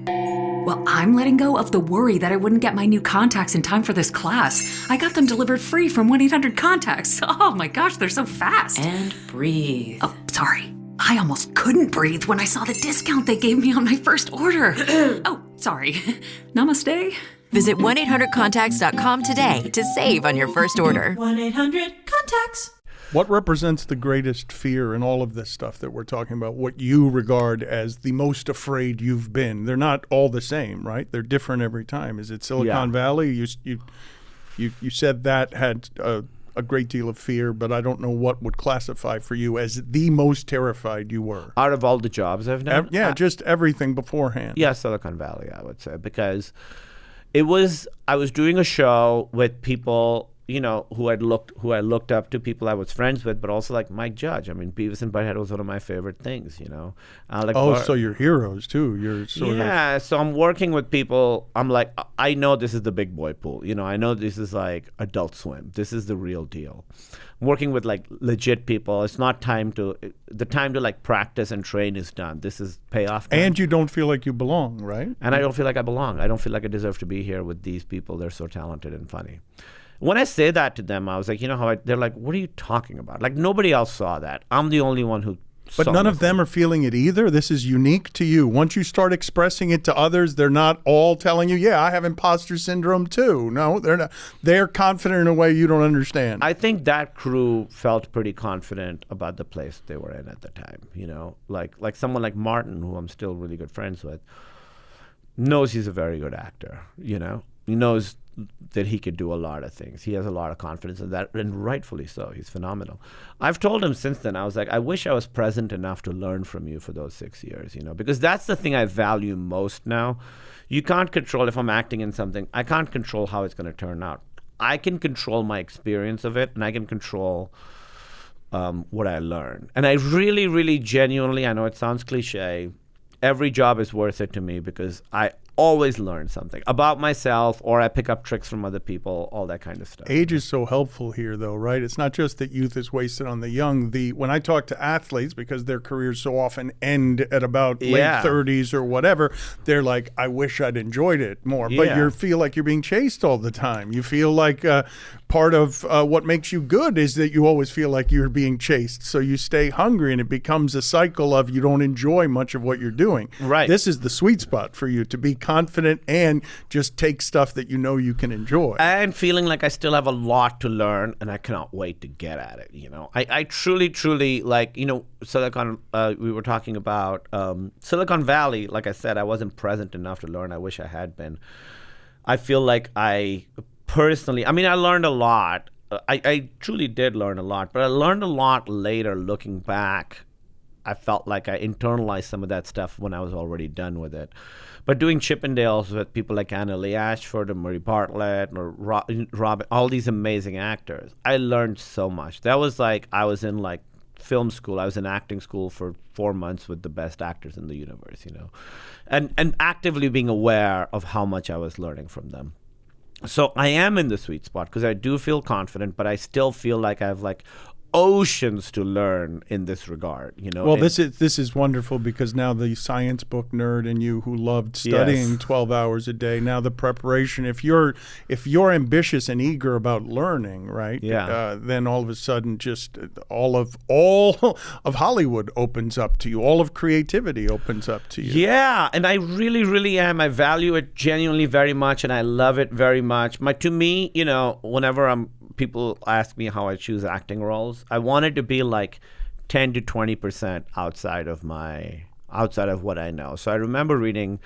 [SPEAKER 14] Well, I'm letting go of the worry that I wouldn't get my new contacts in time for this class. I got them delivered free from 1-800-CONTACTS. Oh my gosh, they're so fast.
[SPEAKER 13] And breathe.
[SPEAKER 14] Oh, sorry. I almost couldn't breathe when I saw the discount they gave me on my first order. Oh, sorry. Namaste.
[SPEAKER 15] Visit 1-800-CONTACTS.com today to save on your first order.
[SPEAKER 13] 1-800-CONTACTS.
[SPEAKER 7] What represents the greatest fear in all of this stuff that we're talking about? What you regard as the most afraid you've been? They're not all the same, right? They're different every time. Is it Silicon Valley? You said that had a great deal of fear, but I don't know what would classify for you as the most terrified you were.
[SPEAKER 8] Out of all the jobs I've done?
[SPEAKER 7] Just everything beforehand.
[SPEAKER 8] Yeah, Silicon Valley, I would say, because I was doing a show with people, who I looked up to, people I was friends with, but also like Mike Judge. I mean, Beavis and Butthead was one of my favorite things,
[SPEAKER 7] so you're heroes too. You're
[SPEAKER 8] so I'm working with people. I'm like, I know this is the big boy pool. I know this is like Adult Swim. This is the real deal. I'm working with like legit people. It's not the time to like practice and train is done. This is payoff time.
[SPEAKER 7] And you don't feel like you belong, right?
[SPEAKER 8] And I don't feel like I belong. I don't feel like I deserve to be here with these people. They're so talented and funny. When I say that to them, I was like, they're like, what are you talking about? Like, nobody else saw that. I'm the only one who saw it.
[SPEAKER 7] But none of them are feeling it either. This is unique to you. Once you start expressing it to others, they're not all telling you, yeah, I have imposter syndrome too. No, they're not. They're confident in a way you don't understand.
[SPEAKER 8] I think that crew felt pretty confident about the place they were in at the time. Like someone like Martin, who I'm still really good friends with, knows he's a very good actor. He knows that he could do a lot of things. He has a lot of confidence in that, and rightfully so. He's phenomenal. I've told him since then, I was like, I wish I was present enough to learn from you for those 6 years, because that's the thing I value most now. You can't control, if I'm acting in something, I can't control how it's going to turn out. I can control my experience of it, and I can control what I learn. And I really, really genuinely, I know it sounds cliche, every job is worth it to me because I always learn something about myself, or I pick up tricks from other people, all that kind of stuff.
[SPEAKER 7] Age is so helpful here, though, right? It's not just that youth is wasted on the young. When I talk to athletes, because their careers so often end at about late 30s or whatever, they're like, I wish I'd enjoyed it more. But you feel like you're being chased all the time. You feel like part of what makes you good is that you always feel like you're being chased. So you stay hungry, and it becomes a cycle of you don't enjoy much of what you're doing.
[SPEAKER 8] Right.
[SPEAKER 7] This is the sweet spot for you, to be confident and just take stuff that you can enjoy.
[SPEAKER 8] And feeling like I still have a lot to learn, and I cannot wait to get at it. I truly like, Silicon, we were talking about Silicon Valley. Like I said, I wasn't present enough to learn. I wish I had been. I feel like I personally, I learned a lot. I truly did learn a lot, but I learned a lot later looking back. I felt like I internalized some of that stuff when I was already done with it. But doing Chippendales with people like Anna Lee Ashford and Marie Bartlett or Robin, all these amazing actors, I learned so much. That was like I was in like film school. I was in acting school for 4 months with the best actors in the universe, and actively being aware of how much I was learning from them. So I am in the sweet spot because I do feel confident, but I still feel like I have like oceans to learn in this regard.
[SPEAKER 7] Well, this is wonderful because now the science book nerd in you who loved studying 12 hours a day, now the preparation, if you're ambitious and eager about learning, right? Then all of a sudden just all of Hollywood opens up to you. All of creativity opens up to you.
[SPEAKER 8] Yeah, and I really, really am. I value it genuinely very much, and I love it very much. To me, whenever people ask me how I choose acting roles, I want it to be like 10 to 20% outside of what I know. So I remember reading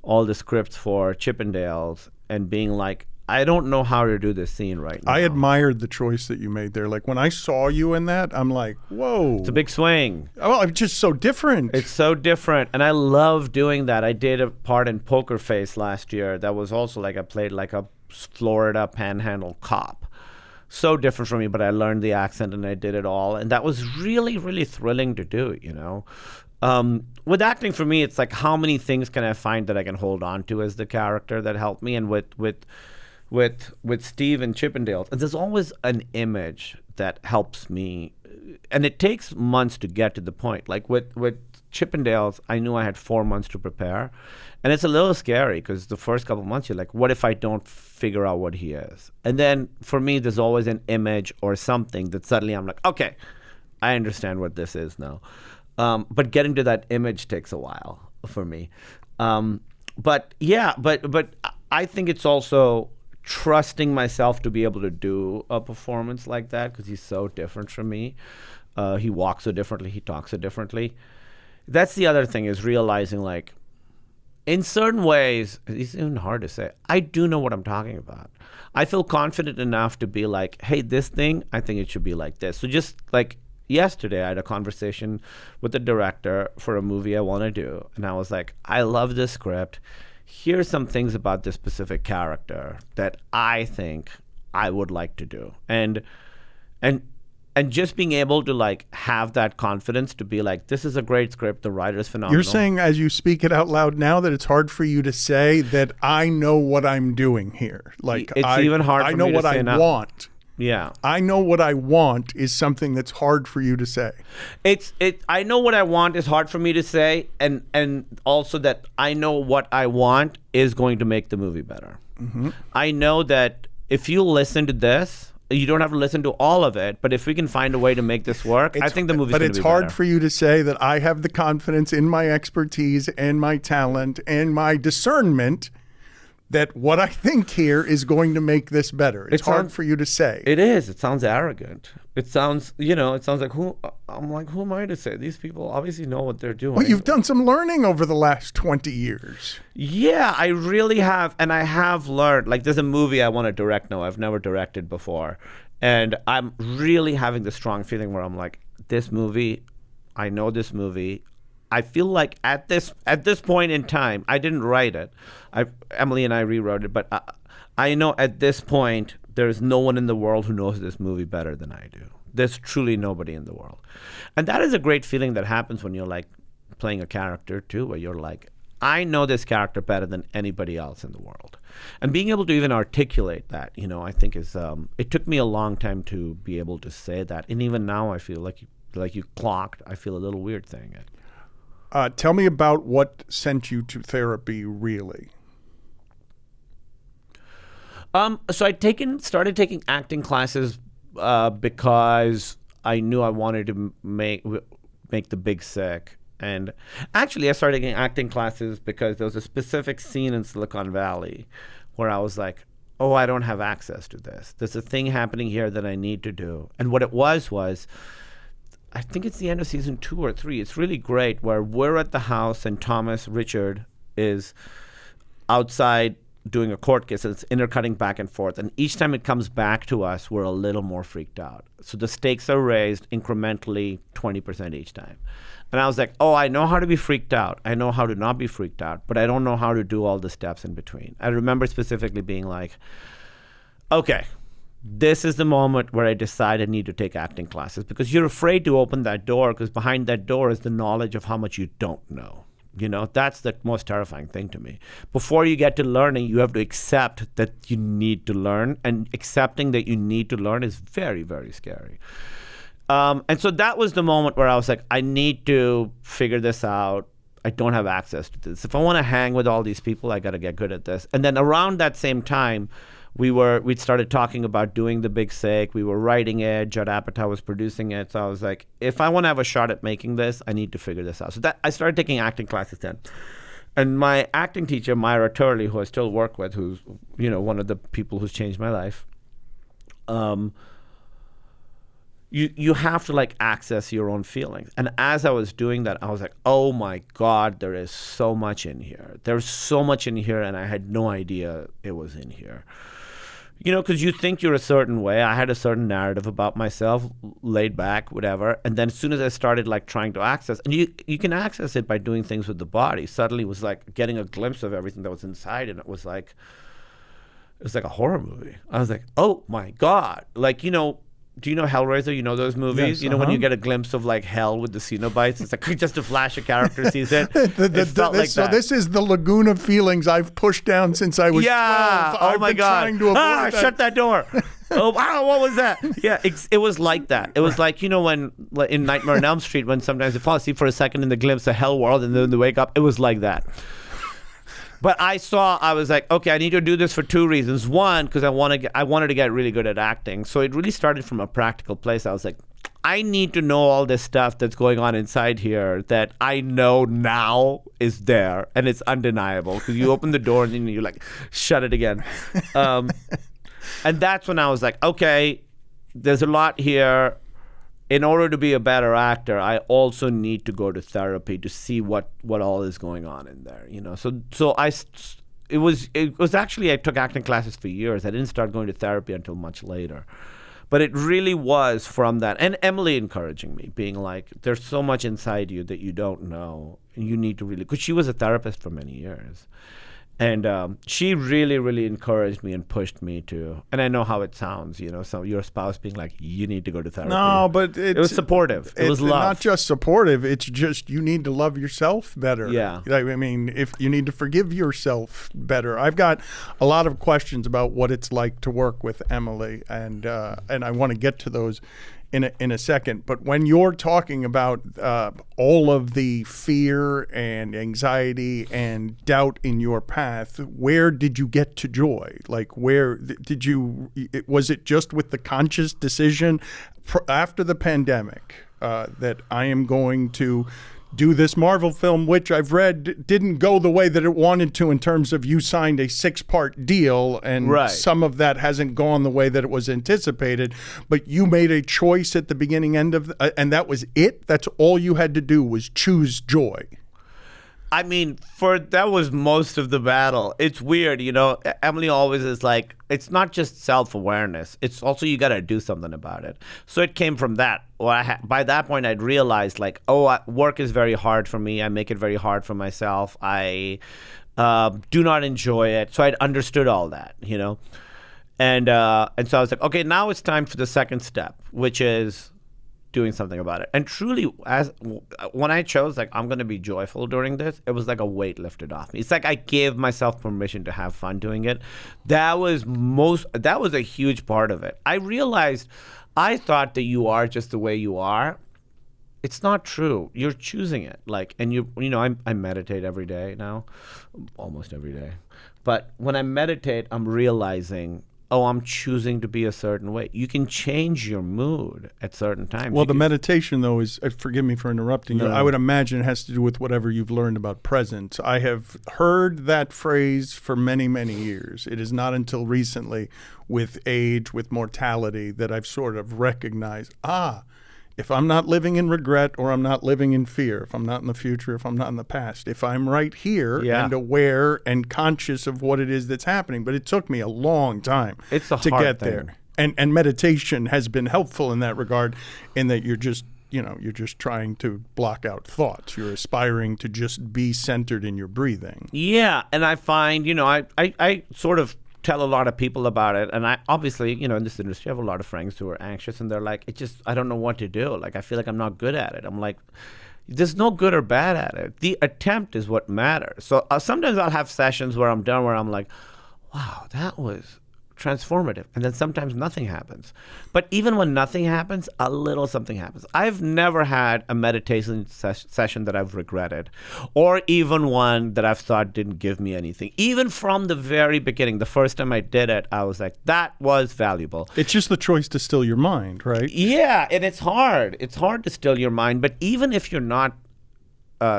[SPEAKER 8] all the scripts for Chippendales and being like, I don't know how to do this scene right now.
[SPEAKER 7] I admired the choice that you made there. Like when I saw you in that, I'm like, whoa.
[SPEAKER 8] It's a big swing.
[SPEAKER 7] Oh, it's just so different.
[SPEAKER 8] It's so different. And I love doing that. I did a part in Poker Face last year that was also like I played like a Florida panhandle cop. So different from me, but I learned the accent and I did it all. And that was really, really thrilling to do, With acting for me, it's like how many things can I find that I can hold on to as the character that helped me? And with Steve and Chippendales, and there's always an image that helps me. And it takes months to get to the point. Like with Chippendales, I knew I had 4 months to prepare. And it's a little scary because the first couple of months, you're like, what if I don't figure out what he is? And then for me, there's always an image or something that suddenly I'm like, okay, I understand what this is now. But getting to that image takes a while for me. But I think it's also trusting myself to be able to do a performance like that because he's so different from me. He walks so differently. He talks so differently. That's the other thing is realizing like, in certain ways, it's even hard to say, I do know what I'm talking about. I feel confident enough to be like, hey, this thing, I think it should be like this. So just like yesterday, I had a conversation with the director for a movie I want to do. And I was like, I love this script. Here's some things about this specific character that I think I would like to do. And just being able to like have that confidence to be like, this is a great script, the writer's phenomenal.
[SPEAKER 7] You're saying as you speak it out loud now that it's hard for you to say that I know what I'm doing here. Like
[SPEAKER 8] it's even hard for
[SPEAKER 7] I know
[SPEAKER 8] me to
[SPEAKER 7] what
[SPEAKER 8] say
[SPEAKER 7] I
[SPEAKER 8] now.
[SPEAKER 7] want.
[SPEAKER 8] Yeah.
[SPEAKER 7] I know what I want is something that's hard for you to say.
[SPEAKER 8] I know what I want is hard for me to say, and also that I know what I want is going to make the movie better.
[SPEAKER 7] Mm-hmm.
[SPEAKER 8] I know that if you listen to this, you don't have to listen to all of it, but if we can find a way to make this work, I think the movie's going to be better.
[SPEAKER 7] But it's hard for you to say that I have the confidence in my expertise and my talent and my discernment that what I think here is going to make this better. It's hard for you to say.
[SPEAKER 8] It is. It sounds arrogant. It sounds like who am I to say? These people obviously know what they're doing.
[SPEAKER 7] Well, you've done some learning over the last 20 years.
[SPEAKER 8] Yeah, I really have. And I have learned. Like, there's a movie I want to direct now. I've never directed before. And I'm really having the strong feeling where I'm like, this movie, I know this movie. I feel like at this point in time, I didn't write it. Emily and I rewrote it, but I know at this point there's no one in the world who knows this movie better than I do. There's truly nobody in the world, and that is a great feeling that happens when you're like playing a character too, where you're like, I know this character better than anybody else in the world, and being able to even articulate that, I think is. It took me a long time to be able to say that, and even now I feel like you clocked. I feel a little weird saying it.
[SPEAKER 7] Tell me about what sent you to therapy, really.
[SPEAKER 8] So I started taking acting classes because I knew I wanted to make the big sick. And actually, I started taking acting classes because there was a specific scene in Silicon Valley where I was like, oh, I don't have access to this. There's a thing happening here that I need to do. And what it was I think it's the end of season 2 or 3. It's really great where we're at the house and Thomas Richard is outside doing a court case, and it's intercutting back and forth. And each time it comes back to us, we're a little more freaked out. So the stakes are raised incrementally 20% each time. And I was like, oh, I know how to be freaked out. I know how to not be freaked out, but I don't know how to do all the steps in between. I remember specifically being like, okay, this is the moment where I decide I need to take acting classes, because you're afraid to open that door, because behind that door is the knowledge of how much you don't know. That's the most terrifying thing to me. Before you get to learning, you have to accept that you need to learn, and accepting that you need to learn is very, very scary. And so that was the moment where I was like, I need to figure this out. I don't have access to this. If I want to hang with all these people, I got to get good at this. And then around that same time, we'd started talking about doing The Big Sick. We were writing it. Judd Apatow was producing it. So I was like, if I want to have a shot at making this, I need to figure this out. So I started taking acting classes then. And my acting teacher, Myra Turley, who I still work with, who's one of the people who's changed my life, you have to like access your own feelings. And as I was doing that, I was like, oh my God, there is so much in here. There's so much in here, and I had no idea it was in here. Because you think you're a certain way. I had a certain narrative about myself, laid back, whatever. And then as soon as I started like trying to access, and you can access it by doing things with the body, suddenly it was like getting a glimpse of everything that was inside, and it was like a horror movie. I was like, oh my God. Like, do you know Hellraiser? You know those movies?
[SPEAKER 7] Yes,
[SPEAKER 8] when you get a glimpse of like hell with the Cenobites? It's like just a flash of character sees it. It felt like that.
[SPEAKER 7] So this is the lagoon of feelings I've pushed down since I was 12.
[SPEAKER 8] Oh my God.
[SPEAKER 7] Trying to avoid that.
[SPEAKER 8] Shut that door. Oh, wow, what was that? Yeah, it was like that. It was like, when in Nightmare on Elm Street, when sometimes they fall asleep for a second in the glimpse of hell world and then they wake up, it was like that. But I was like, okay, I need to do this for 2 reasons. One, because I wanted to get really good at acting. So it really started from a practical place. I was like, I need to know all this stuff that's going on inside here that I know now is there, and it's undeniable. Because you open the door and then you like shut it again. And that's when I was like, okay, there's a lot here. In order to be a better actor, I also need to go to therapy to see what all is going on in there, So it was actually, I took acting classes for years. I didn't start going to therapy until much later. But it really was from that, and Emily encouraging me, being like, there's so much inside you that you don't know, and you need to really, because she was a therapist for many years. And she really, really encouraged me and pushed me to. And I know how it sounds, so your spouse being like, you need to go to therapy.
[SPEAKER 7] No, but
[SPEAKER 8] it was supportive. It was love.
[SPEAKER 7] Not just supportive. It's just you need to love yourself better.
[SPEAKER 8] Yeah.
[SPEAKER 7] I mean, if you need to forgive yourself better. I've got a lot of questions about what it's like to work with Emily, and I want to get to those in a second. But when you're talking about all of the fear and anxiety and doubt in your path, where did you get to joy? Like, where did you, was it just with the conscious decision after the pandemic that I am going to do this Marvel film, which I've read didn't go the way that it wanted to in terms of you signed a 6-part deal, and some of that hasn't gone the way that it was anticipated, but you made a choice at the beginning end of, and that was it? That's all you had to do was choose joy?
[SPEAKER 8] I mean, that was most of the battle. It's weird, Emily always is like, it's not just self-awareness. It's also you got to do something about it. So it came from that. By that point, I'd realized work is very hard for me. I make it very hard for myself. I do not enjoy it. So I'd understood all that, And so I was like, okay, now it's time for the second step, which is doing something about it. And truly, when I chose, I'm going to be joyful during this, it was like a weight lifted off me. It's like I gave myself permission to have fun doing it. That was a huge part of it. I realized, I thought that you are just the way you are. It's not true. You're choosing it. I meditate every day now, almost every day. But when I meditate, I'm realizing, I'm choosing to be a certain way. You can change your mood at certain times.
[SPEAKER 7] Well, the meditation, though, is, forgive me for interrupting you, I would imagine it has to do with whatever you've learned about presence. I have heard that phrase for many, many years. It is not until recently, with age, with mortality, that I've sort of recognized, if I'm not living in regret or I'm not living in fear, if I'm not in the future, if I'm not in the past, if I'm right here and aware and conscious of what it is that's happening. But it took me a long time to get there. And meditation has been helpful in that regard, in that you're just trying to block out thoughts. You're aspiring to just be centered in your breathing.
[SPEAKER 8] Yeah, and I find, I sort of tell a lot of people about it, and I obviously, in this industry, I have a lot of friends who are anxious, and they're like, I don't know what to do. I feel like I'm not good at it. I'm like, there's no good or bad at it. The attempt is what matters. So sometimes I'll have sessions where I'm done, where I'm like, wow, that was transformative. And then sometimes nothing happens. But even when nothing happens, a little something happens. I've never had a meditation session that I've regretted, or even one that I've thought didn't give me anything. Even from the very beginning, the first time I did it, I was like, that was valuable.
[SPEAKER 7] It's just the choice to still your mind, right?
[SPEAKER 8] Yeah, and it's hard. It's hard to still your mind. But even if you're not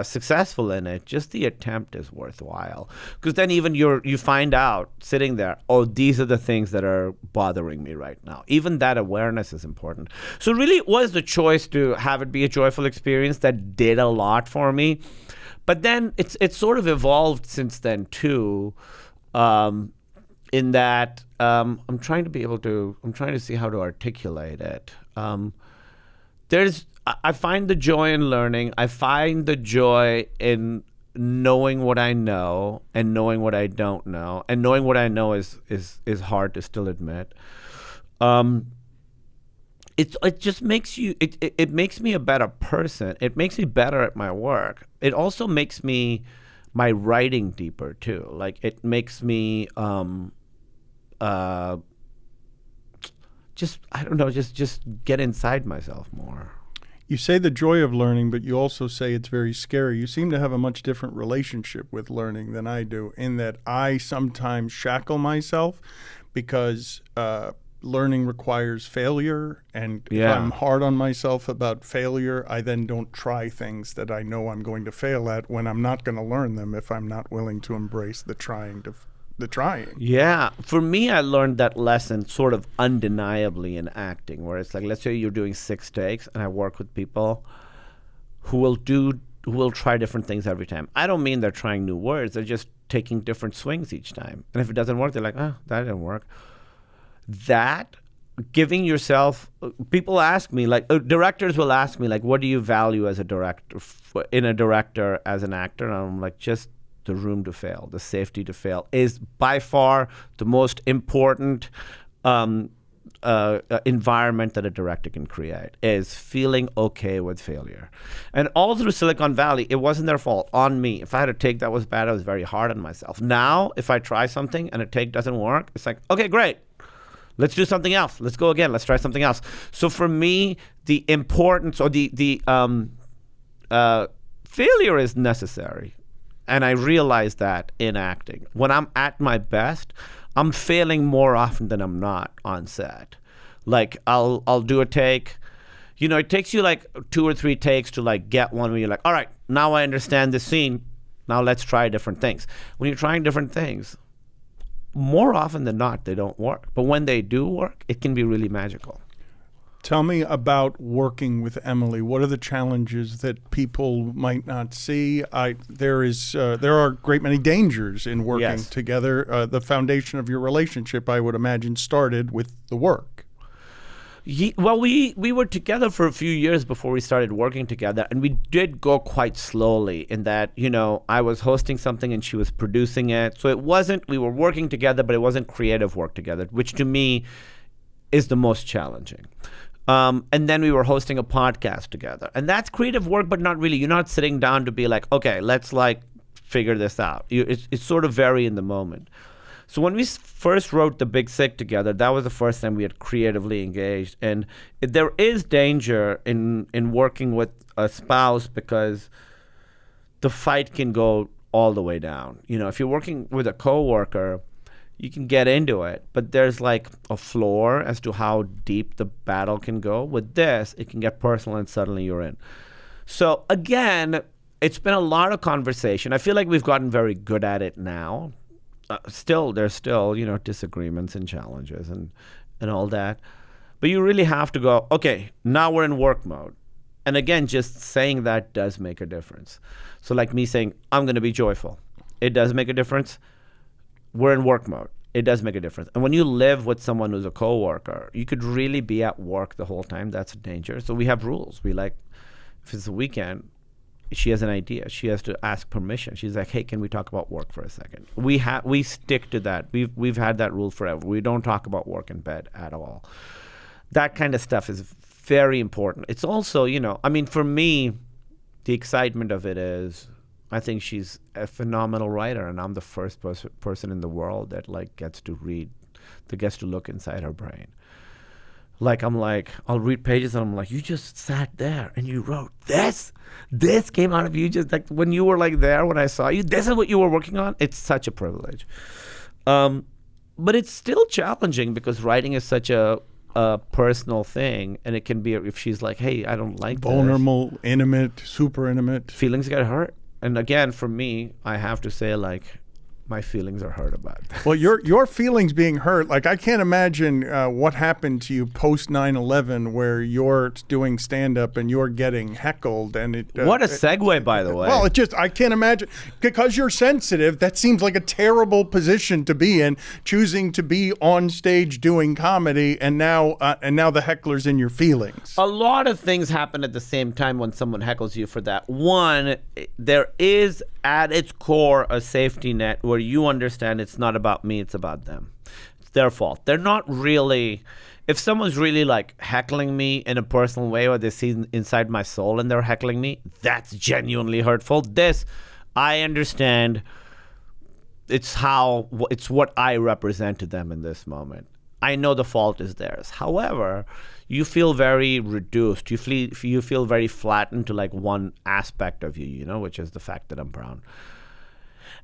[SPEAKER 8] successful in it, just the attempt is worthwhile, because then even you find out sitting there, these are the things that are bothering me right now. Even that awareness is important. So really, it was the choice to have it be a joyful experience that did a lot for me. But then it's sort of evolved since then too, in that I'm trying to see how to articulate it. I find the joy in learning. I find the joy in knowing what I know and knowing what I don't know. And knowing what I know is hard to still admit. It just makes you. It makes me a better person. It makes me better at my work. It also makes my writing deeper too. It makes me just get inside myself more.
[SPEAKER 7] You say the joy of learning, but you also say it's very scary. You seem to have a much different relationship with learning than I do, in that I sometimes shackle myself because learning requires failure. And if I'm hard on myself about failure, I then don't try things that I know I'm going to fail at, when I'm not going to learn them if I'm not willing to embrace the trying. Yeah.
[SPEAKER 8] For me, I learned that lesson sort of undeniably in acting, where it's like, let's say you're doing 6 takes, and I work with people who will try different things every time. I don't mean they're trying new words. They're just taking different swings each time. And if it doesn't work, they're like, that didn't work. That, giving yourself, people ask me, directors will ask me, what do you value as a director, as an actor? And I'm like, just the room to fail, the safety to fail, is by far the most important environment that a director can create, is feeling okay with failure. And all through Silicon Valley, it wasn't their fault, on me. If I had a take that was bad, I was very hard on myself. Now, if I try something and a take doesn't work, it's like, okay, great. Let's do something else. Let's go again. Let's try something else. So for me, the importance or the failure is necessary. And I realize that in acting. When I'm at my best, I'm failing more often than I'm not on set. Like I'll do a take. You know, it takes you like 2 or 3 takes to like get one where you're like, all right, now I understand this scene. Now let's try different things. When you're trying different things, more often than not, they don't work. But when they do work, it can be really magical.
[SPEAKER 7] Tell me about working with Emily. What are the challenges that people might not see? There are a great many dangers in working together. The foundation of your relationship, I would imagine, started with the work.
[SPEAKER 8] Well, we were together for a few years before we started working together, and we did go quite slowly in that, you know, I was hosting something and she was producing it. So it wasn't, we were working together, but it wasn't creative work together, which to me is the most challenging. And then we were hosting a podcast together. And that's creative work, but not really. You're not sitting down to be like, okay, let's like figure this out. It's sort of very in the moment. So when we first wrote The Big Sick together, that was the first time we had creatively engaged. And there is danger in working with a spouse because the fight can go all the way down. You know, if you're working with a coworker, you can get into it, but there's like a floor as to how deep the battle can go. With this, it can get personal and suddenly you're in. So again, it's been a lot of conversation. I feel like we've gotten very good at it now. There's still, you know, disagreements and challenges and all that. But you really have to go, okay, now we're in work mode. And again, just saying that does make a difference. So like me saying, I'm going to be joyful. It does make a difference. We're in work mode. It does make a difference. And when you live with someone who's a coworker, you could really be at work the whole time. That's a danger. So we have rules. We like, if it's a weekend, she has an idea. She has to ask permission. She's like, hey, can we talk about work for a second? We stick to that. We've had that rule forever. We don't talk about work in bed at all. That kind of stuff is very important. It's also, you know, I mean, for me, the excitement of it is, I think she's a phenomenal writer, and I'm the first person in the world that like gets to look inside her brain. Like I'll read pages and I'm like, you just sat there and you wrote this? This came out of you just like when you were like there when I saw you? This is what you were working on? It's such a privilege. But it's still challenging because writing is such a personal thing, and it can be, if she's like, hey, I don't like
[SPEAKER 7] vulnerable, this. Intimate, super intimate.
[SPEAKER 8] Feelings get hurt. And again, for me, I have to say, like, my feelings are hurt about this.
[SPEAKER 7] Well, your feelings being hurt, like I can't imagine what happened to you post 9/11 where you're doing stand-up and you're getting heckled. And it
[SPEAKER 8] what a segue, by the way.
[SPEAKER 7] Well, I can't imagine, because you're sensitive, that seems like a terrible position to be in, choosing to be on stage doing comedy, and now the heckler's in your feelings.
[SPEAKER 8] A lot of things happen at the same time when someone heckles you for that. One, there is at its core a safety net where you understand it's not about me, it's about them. It's their fault. They're not really, if someone's really like heckling me in a personal way, or they see inside my soul and they're heckling me, that's genuinely hurtful. This, I understand, it's what I represent to them in this moment. I know the fault is theirs. However, you feel very reduced. You feel very flattened to like one aspect of you, you know, which is the fact that I'm brown.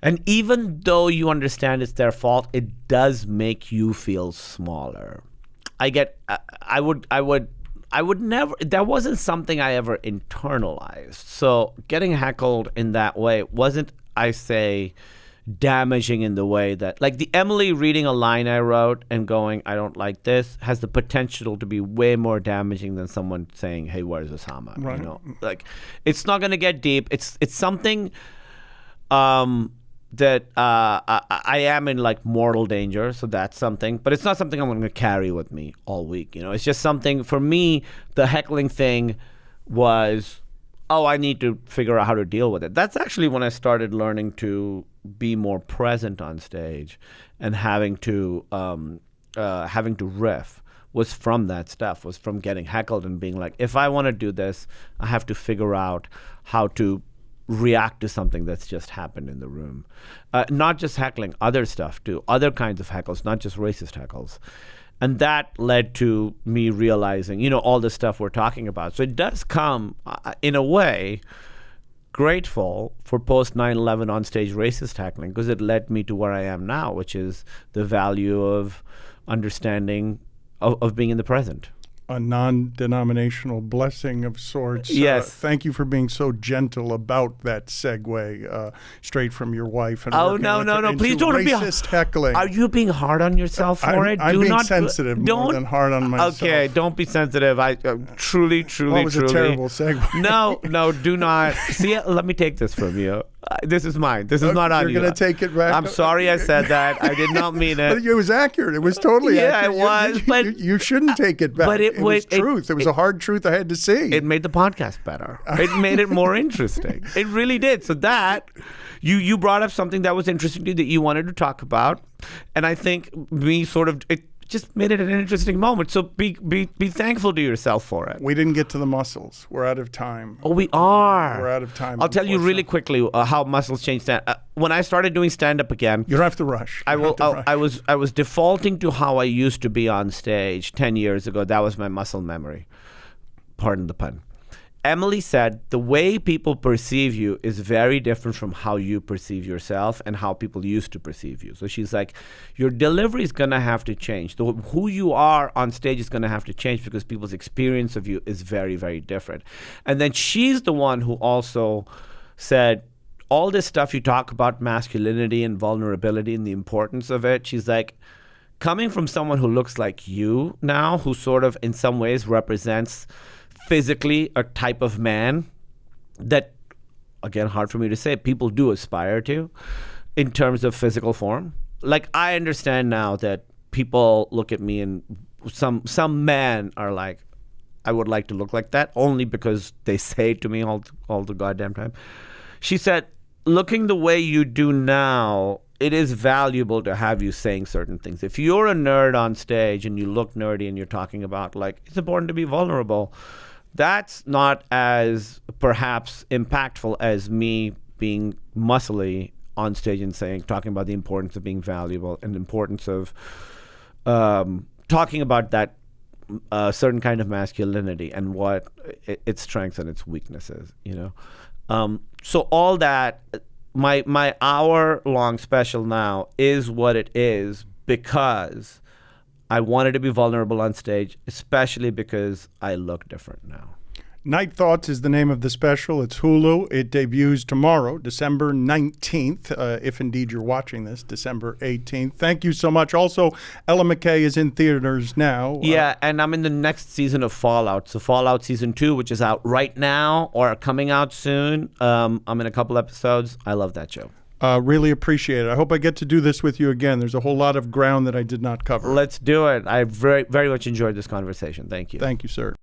[SPEAKER 8] And even though you understand it's their fault, it does make you feel smaller. I would never, that wasn't something I ever internalized. So getting heckled in that way wasn't, I say, damaging in the way that, like, the Emily reading a line I wrote and going, I don't like this, has the potential to be way more damaging than someone saying, hey, where's Osama?
[SPEAKER 7] Right.
[SPEAKER 8] You know, like, it's not going to get deep. It's something that I am in like mortal danger, so that's something, but it's not something I'm going to carry with me all week. You know, it's just something for me. The heckling thing was, oh, I need to figure out how to deal with it. That's actually when I started learning to be more present on stage, and having to riff was from that stuff, was from getting heckled and being like, if I want to do this, I have to figure out how to react to something that's just happened in the room. Not just heckling, other stuff too, other kinds of heckles, not just racist heckles. And that led to me realizing, all the stuff we're talking about. So it does come, in a way, grateful for post 9/11 on stage racist heckling, because it led me to where I am now, which is the value of understanding of being in the present.
[SPEAKER 7] A non-denominational blessing of sorts.
[SPEAKER 8] Yes.
[SPEAKER 7] Thank you for being so gentle about that segue straight from your wife. And
[SPEAKER 8] no. Please don't be
[SPEAKER 7] racist heckling.
[SPEAKER 8] Are you being hard on yourself for it?
[SPEAKER 7] I'm being sensitive more than hard on myself.
[SPEAKER 8] Okay, don't be sensitive. I truly.
[SPEAKER 7] That was a terrible segue.
[SPEAKER 8] No, do not. See, let me take this from you. This is mine. This is not on you.
[SPEAKER 7] You're going to take it back?
[SPEAKER 8] I'm sorry I said that. I did not mean it.
[SPEAKER 7] But it was accurate. It was totally accurate.
[SPEAKER 8] Yeah, it was. But
[SPEAKER 7] you shouldn't take it back.
[SPEAKER 8] But it was truth.
[SPEAKER 7] It was a hard truth I had to see.
[SPEAKER 8] It made the podcast better. It made it more interesting. It really did. So that, you brought up something that was interesting to you that you wanted to talk about. And I think it just made it an interesting moment. So be thankful to yourself for it.
[SPEAKER 7] We didn't get to the muscles. We're out of time.
[SPEAKER 8] Oh, we are.
[SPEAKER 7] We're out of time.
[SPEAKER 8] I'll tell you really quickly how muscles changed. When I started doing stand-up again,
[SPEAKER 7] you don't have to rush.
[SPEAKER 8] I was defaulting to how I used to be on stage 10 years ago. That was my muscle memory. Pardon the pun. Emily said the way people perceive you is very different from how you perceive yourself and how people used to perceive you. So she's like, your delivery is going to have to change. Who you are on stage is going to have to change because people's experience of you is very, very different. And then she's the one who also said, all this stuff you talk about, masculinity and vulnerability and the importance of it, she's like, coming from someone who looks like you now, who sort of in some ways represents physically a type of man that, again, hard for me to say, people do aspire to in terms of physical form. Like, I understand now that people look at me and some men are like, I would like to look like that, only because they say it to me all the goddamn time. She said, looking the way you do now, it is valuable to have you saying certain things. If you're a nerd on stage and you look nerdy and you're talking about, like, it's important to be vulnerable, that's not as perhaps impactful as me being muscly on stage and talking about the importance of being valuable and the importance of talking about that certain kind of masculinity and what its strengths and its weaknesses, So all that, my hour-long special now is what it is because I wanted to be vulnerable on stage, especially because I look different now.
[SPEAKER 7] Night Thoughts is the name of the special. It's Hulu. It debuts tomorrow, December 19th, if indeed you're watching this, December 18th. Thank you so much. Also, Ella McKay is in theaters now.
[SPEAKER 8] Yeah, and I'm in the next season of Fallout. So Fallout Season 2, which is out right now or coming out soon. I'm in a couple episodes. I love that show.
[SPEAKER 7] Really appreciate it. I hope I get to do this with you again. There's a whole lot of ground that I did not cover.
[SPEAKER 8] Let's do it. I very, very much enjoyed this conversation. Thank you.
[SPEAKER 7] Thank you, sir.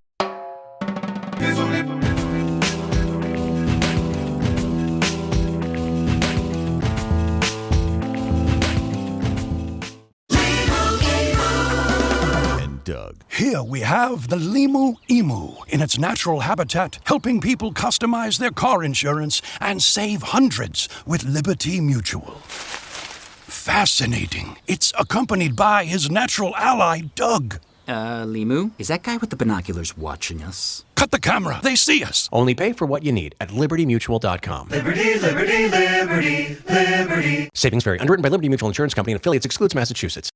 [SPEAKER 1] Doug. Here we have the Limu Emu in its natural habitat, helping people customize their car insurance and save hundreds with Liberty Mutual. Fascinating. It's accompanied by his natural ally, Doug.
[SPEAKER 16] Limu? Is that guy with the binoculars watching us?
[SPEAKER 1] Cut the camera. They see us.
[SPEAKER 17] Only pay for what you need at libertymutual.com.
[SPEAKER 18] Liberty, liberty, liberty, liberty.
[SPEAKER 17] Savings vary. Underwritten by Liberty Mutual Insurance Company and affiliates. Excludes Massachusetts.